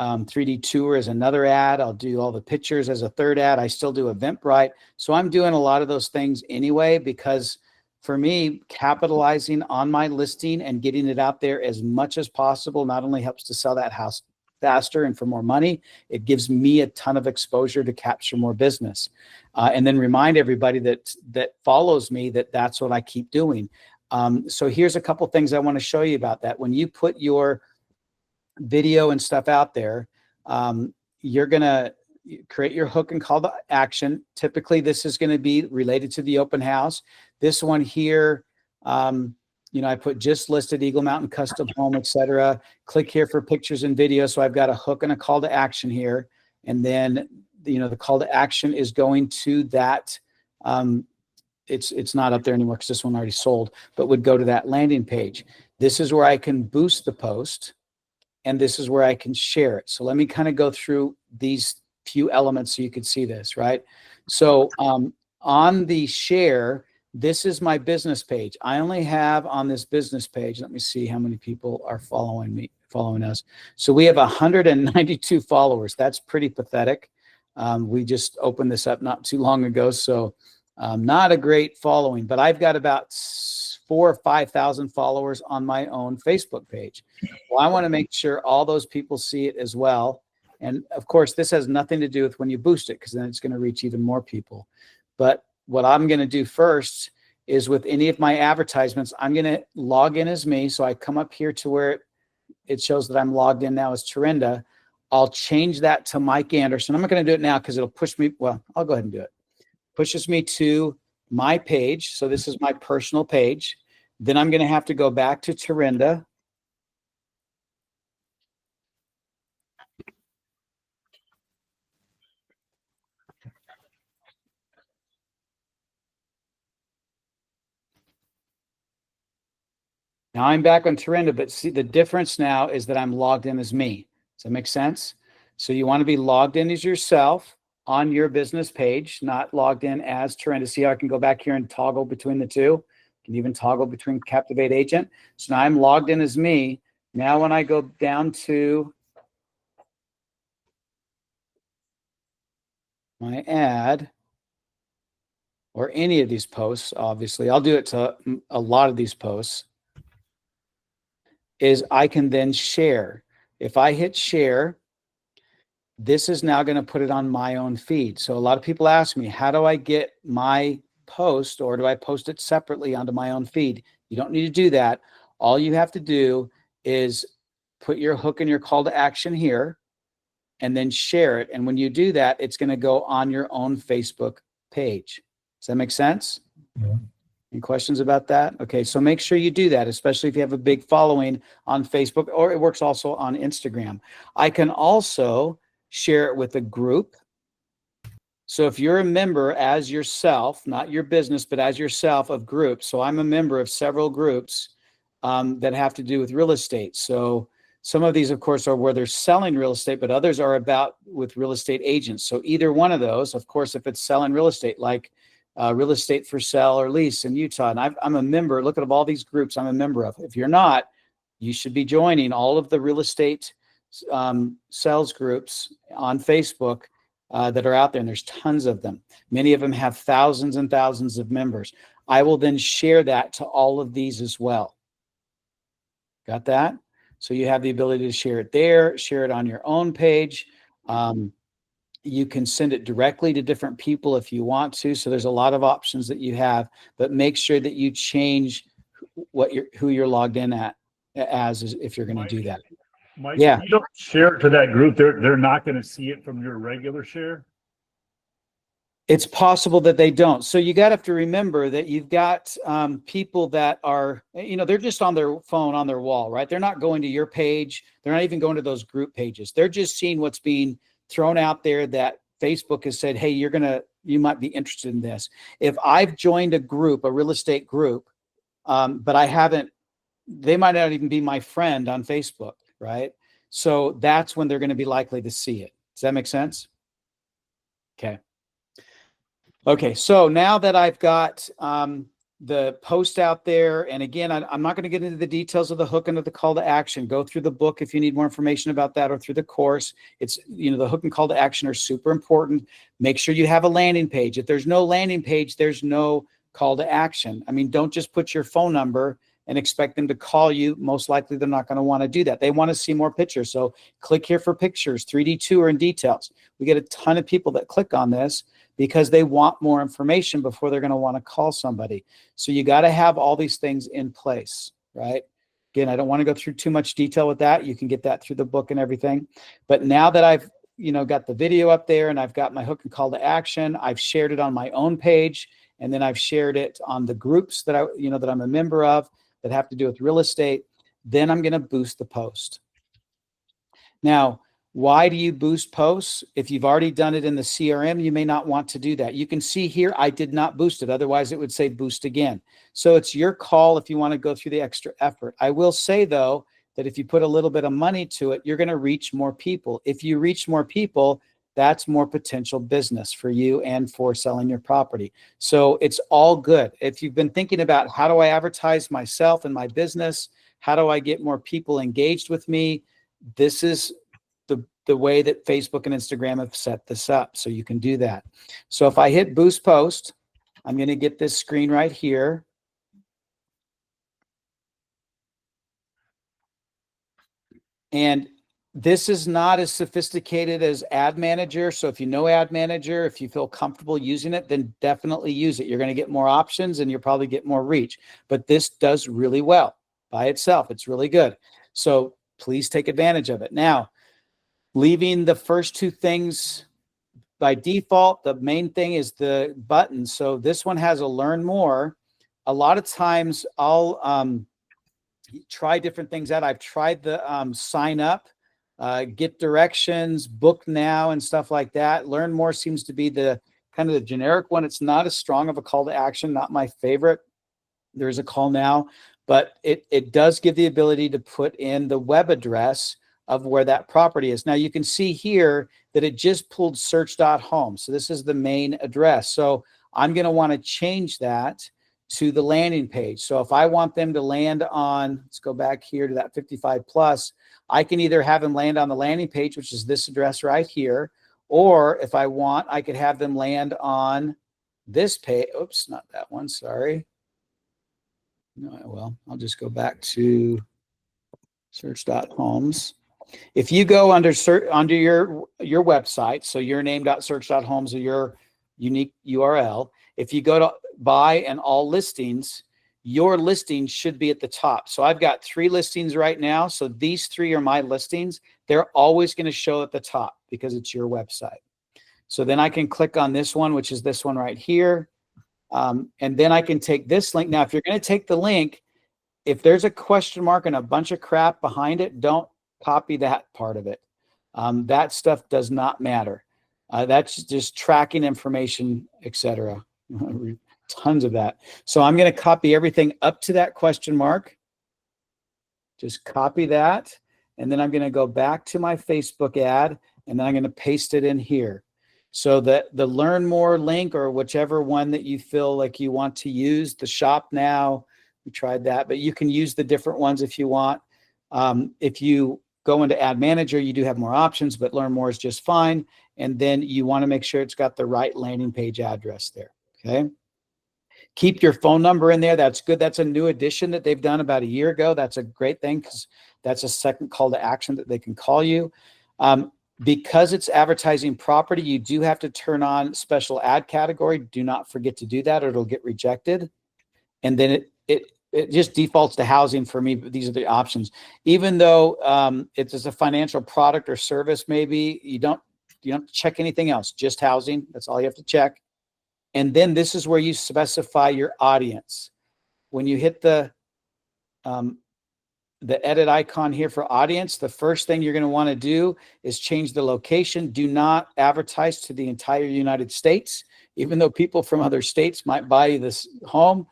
3D tour as another ad. I'll do all the pictures as a third ad. I still do Eventbrite. So I'm doing a lot of those things anyway, because for me, capitalizing on my listing and getting it out there as much as possible not only helps to sell that house faster and for more money, it gives me a ton of exposure to capture more business. And then remind everybody that follows me that that's what I keep doing. So here's a couple things I want to show you about that. When you put your video and stuff out there, you're going to create your hook and call to action. Typically, this is going to be related to the open house. This one here, I put just listed Eagle Mountain custom home, etc. Click here for pictures and videos. So I've got a hook and a call to action here. And then, the call to action is going to that. It's not up there anymore because this one already sold, but would go to that landing page. This is where I can boost the post, and this is where I can share it. So let me kind of go through these few elements so you can see this, right? So on the share, this is my business page. I only have on this business page, let me see how many people are following us. So we have 192 followers. That's pretty pathetic. We just opened this up not too long ago, so not a great following, but I've got about 4,000 or 5,000 followers on my own Facebook page. Well, I want to make sure all those people see it as well. And of course, this has nothing to do with when you boost it, because then it's going to reach even more people. But what I'm going to do first is with any of my advertisements, I'm going to log in as me. So I come up here to where it shows that I'm logged in now as Turinda. I'll change that to Mike Anderson. I'm not going to do it now because it'll push me. Well, I'll go ahead and do it. Pushes me to my page. So this is my personal page. Then I'm going to have to go back to Turinda. Now I'm back on Turinda, but see, the difference now is that I'm logged in as me. Does that make sense? So you want to be logged in as yourself on your business page, not logged in as Turinda. See how I can go back here and toggle between the two? I can even toggle between Captivate Agent. So now I'm logged in as me. Now when I go down to my ad, or any of these posts, obviously, I'll do it to a lot of these posts, is I can then share. If I hit share, this is now going to put it on my own feed. So a lot of people ask me, how do I get my post, or do I post it separately onto my own feed? You don't need to do that. All you have to do is put your hook and your call to action here and then share it. And when you do that, it's going to go on your own Facebook page. Does that make sense? Yeah. Any questions about that? Okay, so make sure you do that, especially if you have a big following on Facebook, or it works also on Instagram. I can also share it with a group. So if you're a member as yourself, not your business, but as yourself of groups. So I'm a member of several groups that have to do with real estate. So some of these, of course, are where they're selling real estate, but others are about with real estate agents. So either one of those, of course, if it's selling real estate, like real estate for sale or lease in Utah, and I'm a member. Look at all these groups I'm a member of. If you're not, you should be joining all of the real estate sales groups on Facebook that are out there, and there's tons of them. Many of them have thousands and thousands of members. I will then share that to all of these as well. Got that? So you have the ability to share it there, share it on your own page. You can send it directly to different people if you want to. So there's a lot of options that you have, but make sure that you change who you're logged in as if you're going to do that. Mike, Yeah. if you don't share it to that group, they're not going to see it from your regular share. It's possible that they don't. So you got to have to remember that you've got people that are, they're just on their phone, on their wall, right? They're not going to your page. They're not even going to those group pages. They're just seeing what's being thrown out there that Facebook has said, hey, you might be interested in this. If I've joined a group, a real estate group, but I haven't, they might not even be my friend on Facebook, right? So that's when they're going to be likely to see it. Does that make sense? Okay. Okay, so now that I've got the post out there, and again, I'm not going to get into the details of the hook and of the call to action. Go through the book if you need more information about that, or through the course. It's, the hook and call to action are super important. Make sure you have a landing page. If there's no landing page, there's no call to action. I mean, don't just put your phone number and expect them to call you. Most likely they're not going to want to do that. They want to see more pictures. So click here for pictures, 3D tour, and details. We get a ton of people that click on this because they want more information before they're going to want to call somebody. So you got to have all these things in place, right? Again, I don't want to go through too much detail with that. You can get that through the book and everything. But now that I've got the video up there and I've got my hook and call to action, I've shared it on my own page, and then I've shared it on the groups that that I'm a member of that have to do with real estate. Then I'm going to boost the post. Now, why do you boost posts? If you've already done it in the CRM, you may not want to do that. You can see here, I did not boost it. Otherwise, it would say boost again. So it's your call if you want to go through the extra effort. I will say, though, that if you put a little bit of money to it, you're going to reach more people. If you reach more people, that's more potential business for you and for selling your property. So it's all good. If you've been thinking about how do I advertise myself and my business, how do I get more people engaged with me, this is the way that Facebook and Instagram have set this up. So you can do that. So if I hit boost post, I'm going to get this screen right here. And this is not as sophisticated as Ad Manager. So if you know Ad Manager, if you feel comfortable using it, then definitely use it. You're going to get more options and you'll probably get more reach. But this does really well by itself. It's really good. So please take advantage of it. Now, leaving the first two things by default, the main thing is the button. So this one has a learn more. A lot of times I'll try different things out. I've tried the sign up, get directions, book now, and stuff like that. Learn more seems to be the kind of the generic one. It's not as strong of a call to action, not my favorite. There's a call now, but it does give the ability to put in the web address of where that property is. Now you can see here that it just pulled search.home. So this is the main address. So I'm going to want to change that to the landing page. So if I want them to land on, let's go back here to that 55 plus, I can either have them land on the landing page, which is this address right here, or if I want, I could have them land on this page. Oops, not that one, sorry. No, well, I'll just go back to search.homes. If you go under your website, so your name.search.homes or your unique URL, if you go to buy and all listings, your listing should be at the top. So I've got 3 listings right now. So these 3 are my listings. They're always going to show at the top because it's your website. So then I can click on this one, which is this one right here. And then I can take this link. Now, if you're going to take the link, if there's a question mark and a bunch of crap behind it, don't copy that part of it. That stuff does not matter. That's just tracking information, etc. Tons of that. So I'm going to copy everything up to that question mark. Just copy that. And then I'm going to go back to my Facebook ad, and then I'm going to paste it in here. So that the learn more link, or whichever one that you feel like you want to use, the shop now, we tried that, but you can use the different ones if you want. If you go into ad manager, you do have more options, but learn more is just fine. And then you want to make sure it's got the right landing page address there. Okay. Keep your phone number in there. That's good. That's a new addition that they've done about a year ago. That's a great thing, because that's a second call to action that they can call you. Because it's advertising property, you do have to turn on special ad category. Do not forget to do that, or it'll get rejected. And then it just defaults to housing for me, but these are the options. Even though it's a financial product or service, maybe you don't check anything else, just housing. That's all you have to check. And then this is where you specify your audience. When you hit the edit icon here for audience, the first thing you're going to want to do is change the location. Do not advertise to the entire United States. Even though people from other states might buy this home,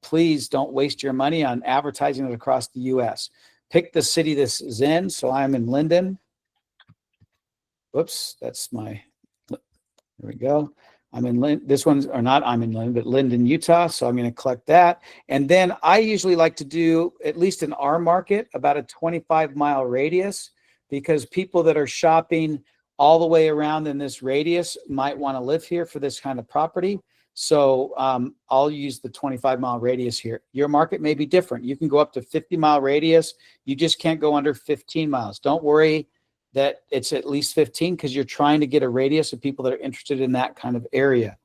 please don't waste your money on advertising it across the US. Pick the city this is in. So I'm in Linden. Whoops, that's my, there we go. I'm in this one's, or not I'm in Linden, but Linden, Utah. So I'm going to collect that. And then I usually like to do, at least in our market, about a 25-mile radius, because people that are shopping all the way around in this radius might want to live here for this kind of property. So I'll use the 25-mile radius here. Your market may be different. You can go up to 50-mile radius. You just can't go under 15 miles. Don't worry that it's at least 15, because you're trying to get a radius of people that are interested in that kind of area.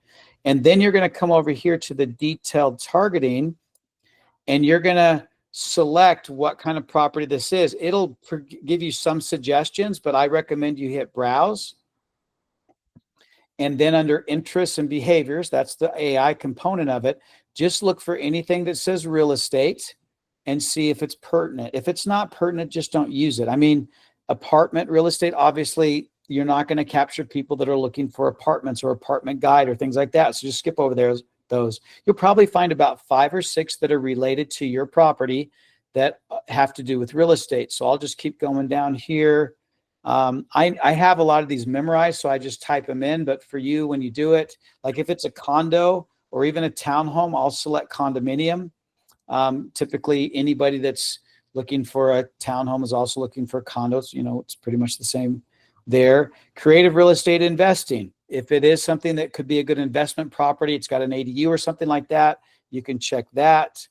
And then you're going to come over here to the detailed targeting, and you're going to select what kind of property this is. It'll give you some suggestions, but I recommend you hit browse. And then under interests and behaviors, that's the AI component of it, just look for anything that says real estate and see if it's pertinent. If it's not pertinent, just don't use it. I mean, apartment real estate, obviously, you're not going to capture people that are looking for apartments or apartment guide or things like that. So just skip over those. You'll probably find about 5 or 6 that are related to your property that have to do with real estate. So I'll just keep going down here. I have a lot of these memorized, so I just type them in. But for you, when you do it, like if it's a condo or even a townhome, I'll select condominium. Typically, anybody that's looking for a townhome is also looking for condos. You know, it's pretty much the same there. Creative real estate investing. If it is something that could be a good investment property, it's got an ADU or something like that, you can check that.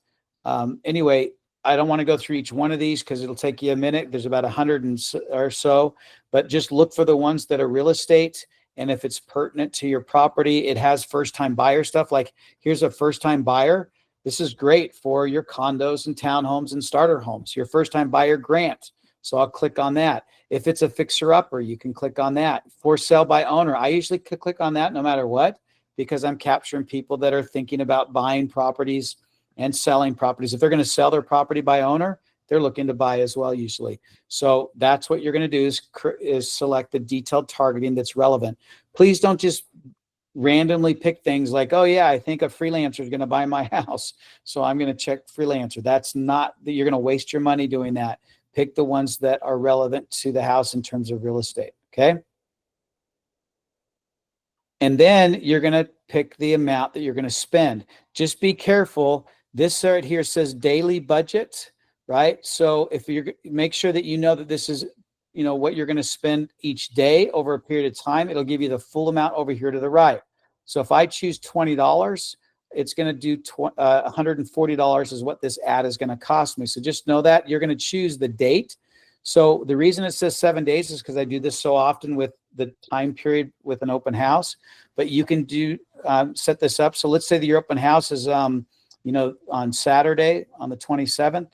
Anyway, I don't want to go through each one of these because it'll take you a minute. There's about 100 or so, but just look for the ones that are real estate. And if it's pertinent to your property, it has first-time buyer stuff. Like here's a first-time buyer. This is great for your condos and townhomes and starter homes, your first-time buyer grant. So I'll click on that. If it's a fixer-upper, you can click on that. For sale by owner, I usually click on that no matter what, because I'm capturing people that are thinking about buying properties and selling properties. If they're going to sell their property by owner, they're looking to buy as well usually. So that's what you're going to do is select the detailed targeting that's relevant. Please don't just randomly pick things like, oh yeah, I think a freelancer is going to buy my house, so I'm going to check freelancer. That's not that you're going to waste your money doing that. Pick the ones that are relevant to the house in terms of real estate. Okay. And then you're going to pick the amount that you're going to spend. Just be careful. This right here says daily budget, right? So if you're, make sure that you know that this is, you know, what you're going to spend each day over a period of time. It'll give you the full amount over here to the right. So if I choose $20, it's going to do $140 is what this ad is going to cost me. So just know that you're going to choose the date. So the reason it says 7 days is because I do this so often with the time period with an open house, but you can do set this up. So let's say that your open house is, you know, on Saturday on the 27th,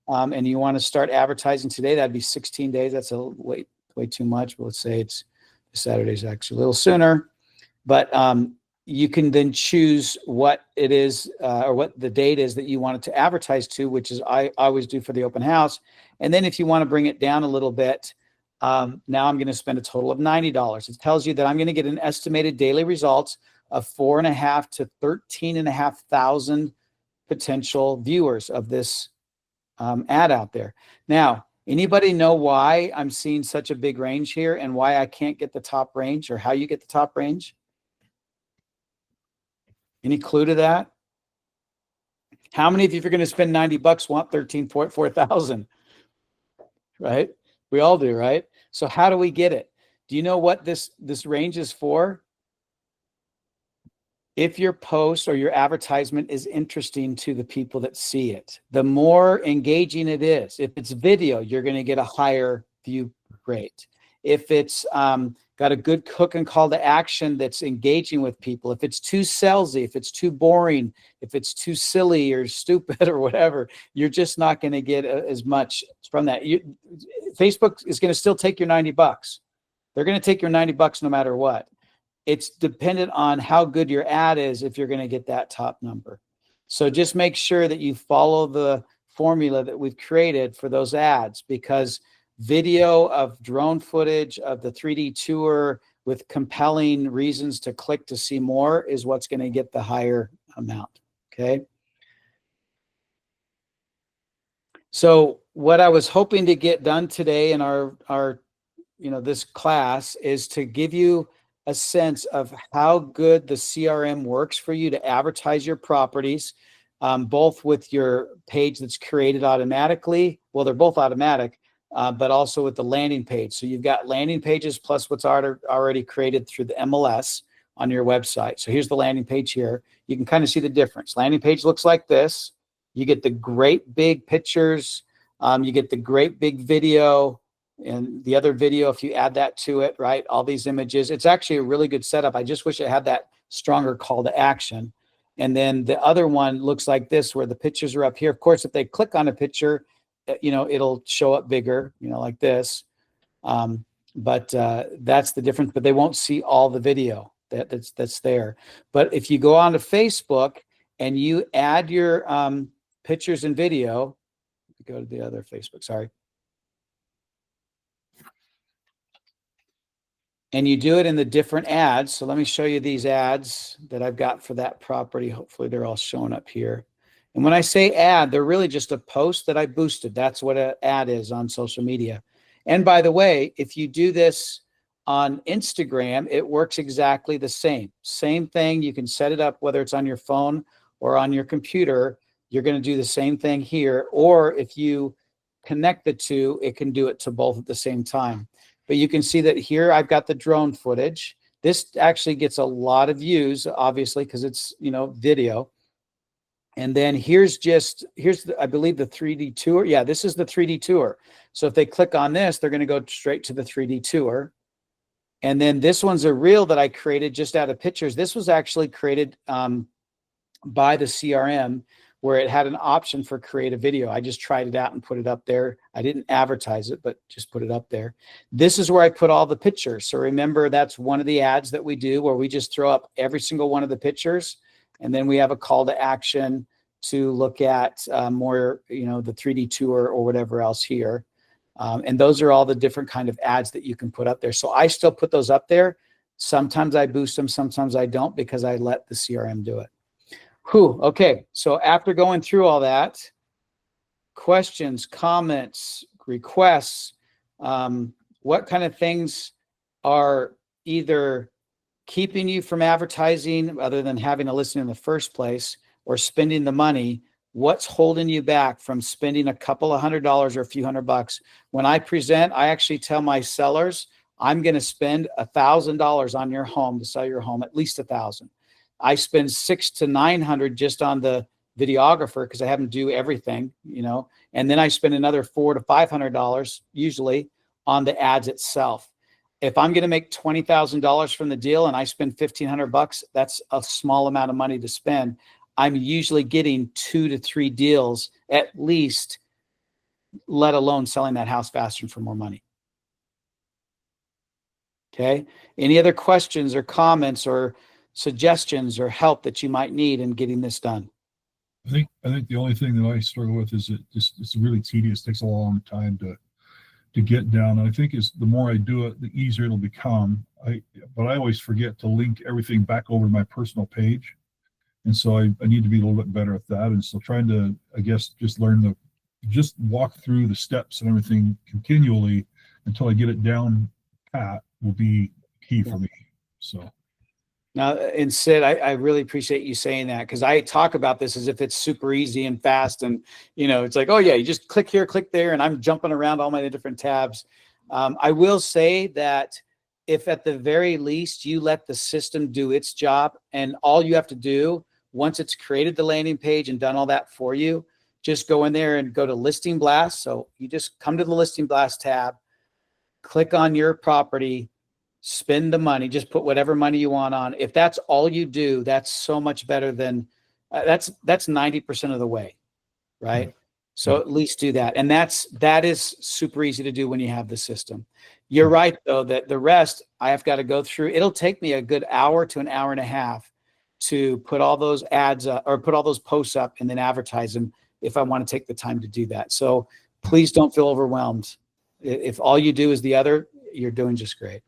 and you want to start advertising today. That'd be 16 days. That's a way too much. But let's say it's Saturday's actually a little sooner. But you can then choose what it is or what the date is that you want it to advertise to, which is I always do for the open house. And then if you want to bring it down a little bit, now I'm going to spend a total of $90. It tells you that I'm going to get an estimated daily results of 4,500 to 13,500 potential viewers of this ad out there. Now, anybody know why I'm seeing such a big range here and why I can't get the top range, or how you get the top range? Any clue to that? How many of you, if you're going to spend $90, want 13,400, right? We all do, right? So how do we get it? Do you know what this range is for? If your post or your advertisement is interesting to the people that see it, the more engaging it is. If it's video, you're going to get a higher view rate. If it's got a good hook and call to action that's engaging with people, if it's too salesy, if it's too boring, if it's too silly or stupid or whatever, you're just not going to get as much from that. Facebook is going to still take your $90. They're going to take your $90 no matter what. It's dependent on how good your ad is if you're going to get that top number. So just make sure that you follow the formula that we've created for those ads, because video of drone footage of the 3D tour with compelling reasons to click to see more is what's going to get the higher amount. Okay. So what I was hoping to get done today in our this class is to give you a sense of how good the CRM works for you to advertise your properties, both with your page that's created automatically. Well, they're both automatic, but also with the landing page. So you've got landing pages plus what's already created through the MLS on your website. So here's the landing page here. You can kind of see the difference. Landing page looks like this. You get the great big pictures. You get the great big video. And the other video, if you add that to it, right, all these images, it's actually a really good setup. I just wish it had that stronger call to action. And then the other one looks like this, where the pictures are up here. Of course, if they click on a picture, it'll show up bigger, like this. But that's the difference. But they won't see all the video that's there. But if you go on to Facebook and you add your pictures and video, go to the other Facebook, sorry. And you do it in the different ads. So let me show you these ads that I've got for that property. Hopefully they're all showing up here. And when I say ad, they're really just a post that I boosted. That's what an ad is on social media. And by the way, if you do this on Instagram, it works exactly the same. Same thing. You can set it up, whether it's on your phone or on your computer. You're going to do the same thing here. Or if you connect the two, it can do it to both at the same time. But you can see that here I've got the drone footage. This actually gets a lot of views, obviously, because it's, video. And then here's I believe the 3D tour. Yeah, this is the 3D tour. So if they click on this, they're going to go straight to the 3D tour. And then this one's a reel that I created just out of pictures. This was actually created by the CRM, where it had an option for create a video. I just tried it out and put it up there. I didn't advertise it, but just put it up there. This is where I put all the pictures. So remember, that's one of the ads that we do, where we just throw up every single one of the pictures. And then we have a call to action to look at more, the 3D tour or whatever else here. And those are all the different kind of ads that you can put up there. So I still put those up there. Sometimes I boost them, sometimes I don't, because I let the CRM do it. Whew, okay, so after going through all that, questions, comments, requests, what kind of things are either keeping you from advertising other than having a listen in the first place, or spending the money? What's holding you back from spending a couple of $100 or a few $100? When I present, I actually tell my sellers, I'm going to spend $1,000 on your home to sell your home, at least $1,000. I spend $600 to $900 just on the videographer, because I have them do everything, and then I spend another $400 to $500 usually on the ads itself. If I'm going to make $20,000 from the deal and I spend $1,500, that's a small amount of money to spend. I'm usually getting 2 to 3 deals at least, let alone selling that house faster and for more money. Okay. Any other questions or comments or suggestions or help that you might need in getting this done? I think the only thing that I struggle with is it's really tedious. It takes a long time to get down. And I think is the more I do it, the easier it'll become. But I always forget to link everything back over to my personal page. And so I need to be a little bit better at that. And so trying to, I guess, just walk through the steps and everything continually until I get it down pat will be key for me. So. Now, and Sid, I really appreciate you saying that, because I talk about this as if it's super easy and fast. And, it's like, oh, yeah, you just click here, click there, and I'm jumping around all my different tabs. I will say that if at the very least you let the system do its job, and all you have to do once it's created the landing page and done all that for you, just go in there and go to Listing Blast. So you just come to the Listing Blast tab, click on your property, spend the money, just put whatever money you want on. If that's all you do, that's so much better than that's 90% of the way, right? So at least do that. And that is super easy to do when you have the system. You're right, though, that the rest I have got to go through. It'll take me a good hour to an hour and a half to put all those ads or put all those posts up and then advertise them if I want to take the time to do that. So please don't feel overwhelmed. If all you do is the other, you're doing just great.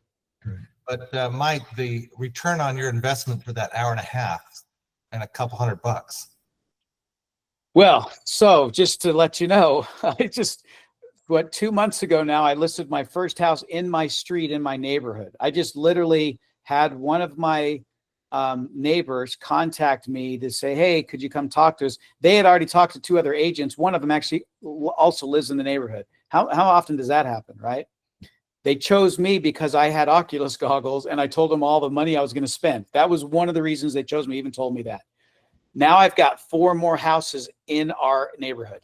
But Mike, the return on your investment for that hour and a half and a couple $100. Well, so just to let you know, 2 months ago now, I listed my first house in my street, in my neighborhood. I just literally had one of my neighbors contact me to say, hey, could you come talk to us? They had already talked to 2 other agents. One of them actually also lives in the neighborhood. How often does that happen, right? They chose me because I had Oculus goggles and I told them all the money I was going to spend. That was one of the reasons they chose me, even told me that. Now I've got 4 more houses in our neighborhood.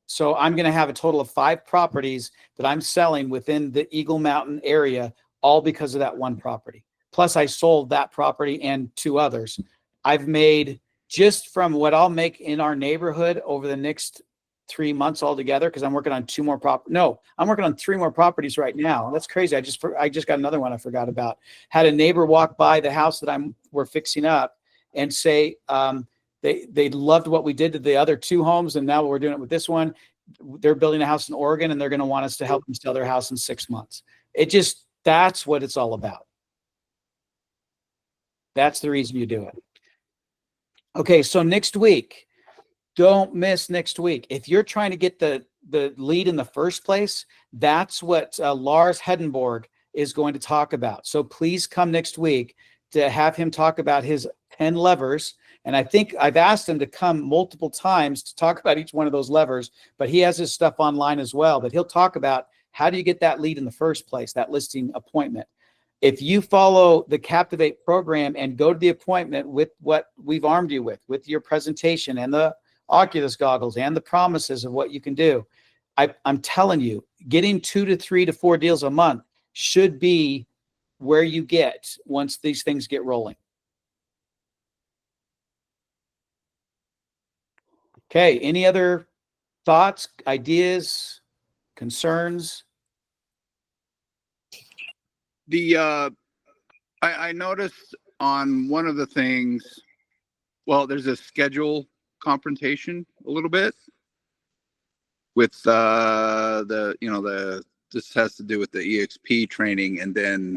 So I'm going to have a total of 5 properties that I'm selling within the Eagle Mountain area, all because of that one property. Plus I sold that property and 2 others. I've made, just from what I'll make in our neighborhood over the next 3 months altogether, because I'm working on 2 more I'm working on 3 more properties right now. That's crazy. I just got another one I forgot about. Had a neighbor walk by the house that we're fixing up and say they loved what we did to the other 2 homes, and now we're doing it with this one. They're building a house in Oregon, and they're going to want us to help them sell their house in 6 months. That's what it's all about. That's the reason you do it. Okay, so next week, don't miss next week. If you're trying to get the lead in the first place, that's what Lars Hedenborg is going to talk about. So please come next week to have him talk about his 10 levers. And I think I've asked him to come multiple times to talk about each one of those levers, but he has his stuff online as well, that he'll talk about how do you get that lead in the first place, that listing appointment. If you follow the Captivate program and go to the appointment with what we've armed you with your presentation and the Oculus goggles and the promises of what you can do, I'm telling you, getting 2 to 3 to 4 deals a month should be where you get once these things get rolling. Okay, any other thoughts, ideas, concerns? I noticed on one of the things, well, there's a schedule confrontation a little bit with this has to do with the EXP training, and then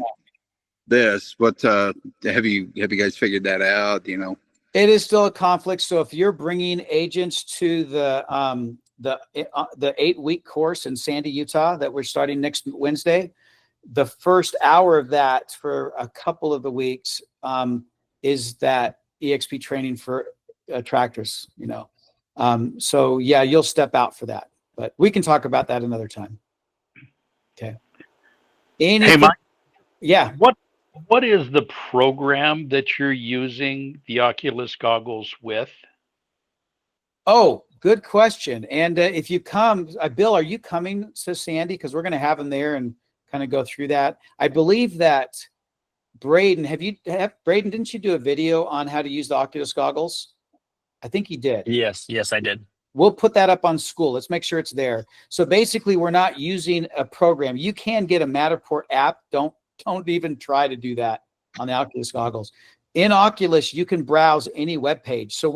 this. What have you guys figured that out? It is still a conflict. So if you're bringing agents to the 8-week course in Sandy, Utah, that we're starting next Wednesday, the first hour of that for a couple of the weeks is that EXP training for attractors. So yeah, you'll step out for that, but we can talk about that another time. Okay. Hey, Mike. Yeah. What is the program that you're using the Oculus goggles with? Oh, good question. And if you come, Bill, are you coming to Sandy? Because we're going to have him there and kind of go through that. I believe that Braden, Braden, didn't you do a video on how to use the Oculus goggles? I think he did. Yes, I did. We'll put that up on school. Let's make sure it's there. So basically, we're not using a program. You can get a Matterport app. Don't even try to do that on the Oculus goggles. in Oculus, you can browse any web page. So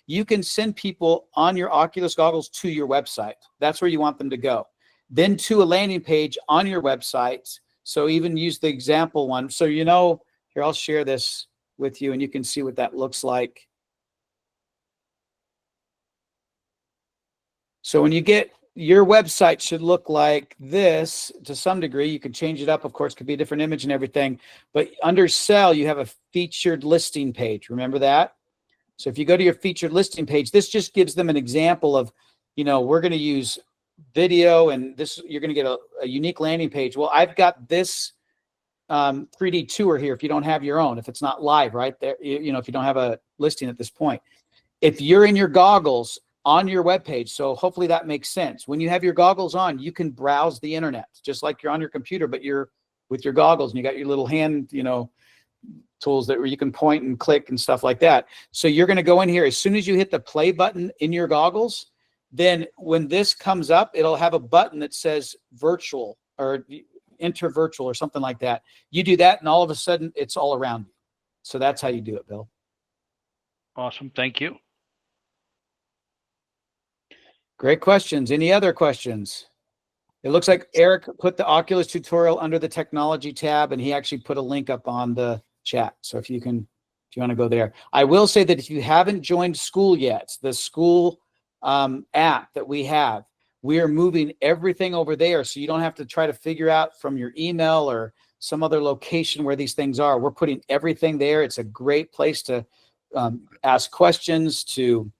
you can send people on your Oculus goggles to your website. That's where you want them to go. Then to a landing page on your website. So even use the example one. So, here, I'll share this with you and you can see what that looks like. So when you get, your website should look like this to some degree. You can change it up. Of course, it could be a different image and everything. But under sell, you have a featured listing page. Remember that? So if you go to your featured listing page, this just gives them an example of, we're going to use video and this, you're going to get a unique landing page. Well, I've got this 3D tour here if you don't have your own, if it's not live right there, if you don't have a listing at this point. If you're in your goggles on your webpage, so hopefully that makes sense. When you have your goggles on, you can browse the internet just like you're on your computer, but you're with your goggles and you got your little hand, tools where you can point and click and stuff like that. So you're going to go in here as soon as you hit the play button in your goggles. Then when this comes up, it'll have a button that says virtual or enter virtual or something like that. You do that and all of a sudden it's all around you. So that's how you do it, Bill. Awesome. Thank you. Great questions. Any other questions? It looks like Eric put the Oculus tutorial under the technology tab and he actually put a link up on the chat. So if you want to go there. I will say that if you haven't joined school yet, the school app that we have, we are moving everything over there. So you don't have to try to figure out from your email or some other location where these things are. We're putting everything there. It's a great place to ask questions, to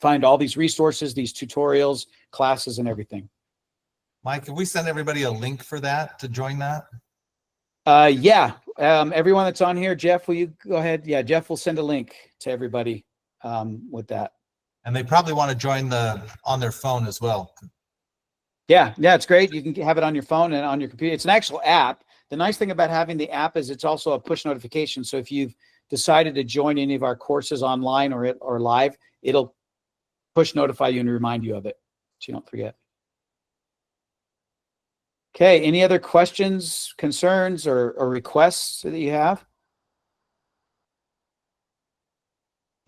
find all these resources, these tutorials, classes, and everything. Mike, can we send everybody a link for that to join that? Yeah. Everyone that's on here, Jeff, will you go ahead? Yeah, Jeff will send a link to everybody with that. And they probably want to join on their phone as well. Yeah, it's great. You can have it on your phone and on your computer. It's an actual app. The nice thing about having the app is it's also a push notification. So if you've decided to join any of our courses online or live, it'll push notify you and remind you of it so you don't forget. Okay, any other questions, concerns, or requests that you have?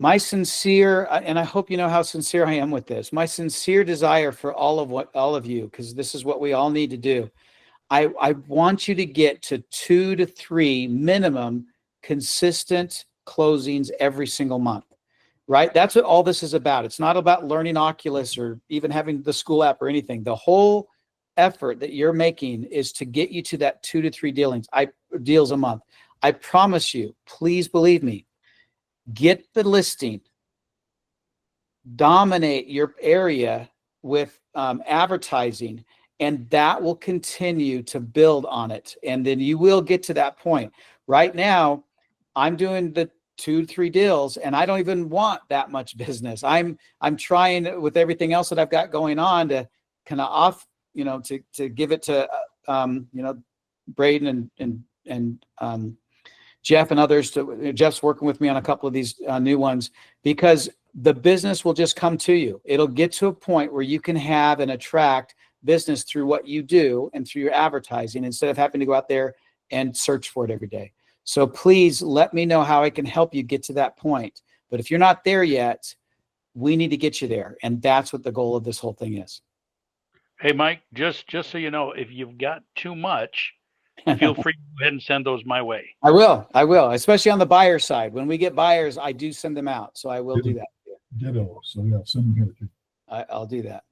My sincere, and I hope you know how sincere I am with this, my sincere desire for all of you, because this is what we all need to do. I want you to get to 2 to 3 minimum consistent closings every single month, right? That's what all this is about. It's not about learning Oculus or even having the school app or anything. The whole effort that you're making is to get you to that 2 to 3 deals a month. I promise you, please believe me, get the listing, dominate your area with advertising, and that will continue to build on it. And then you will get to that point. Right now, I'm doing the 2 to 3 deals and I don't even want that much business. I'm trying with everything else that I've got going on to kind of to give it to Braden and Jeff and others. Jeff's working with me on a couple of these new ones because the business will just come to you. It'll get to a point where you can have and attract business through what you do and through your advertising instead of having to go out there and search for it every day. So please let me know how I can help you get to that point. But if you're not there yet, we need to get you there. And that's what the goal of this whole thing is. Hey, Mike, just so you know, if you've got too much, feel free to go ahead and send those my way. I will, especially on the buyer side. When we get buyers, I do send them out. So I will do that. Ditto. So yeah, send them here too. I'll do that.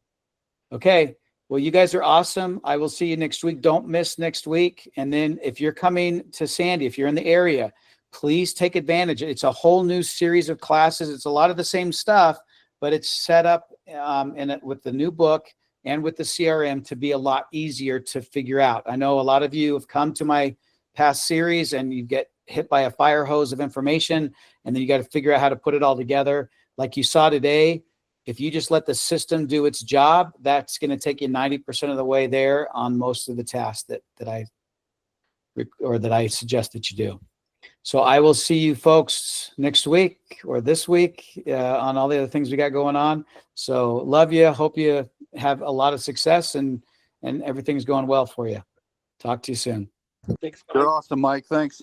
Okay. Well, you guys are awesome. I will see you next week. Don't miss next week. And then if you're coming to Sandy, if you're in the area, please take advantage. It's a whole new series of classes. It's a lot of the same stuff, but it's set up with the new book and with the CRM to be a lot easier to figure out. I know a lot of you have come to my past series and you get hit by a fire hose of information, and then you got to figure out how to put it all together. Like you saw today, if you just let the system do its job, that's going to take you 90% of the way there on most of the tasks that I suggest that you do. So I will see you folks next week or this week on all the other things we got going on. So love you. Hope you have a lot of success and everything's going well for you. Talk to you soon. Thanks, Mike. You're awesome, Mike. Thanks.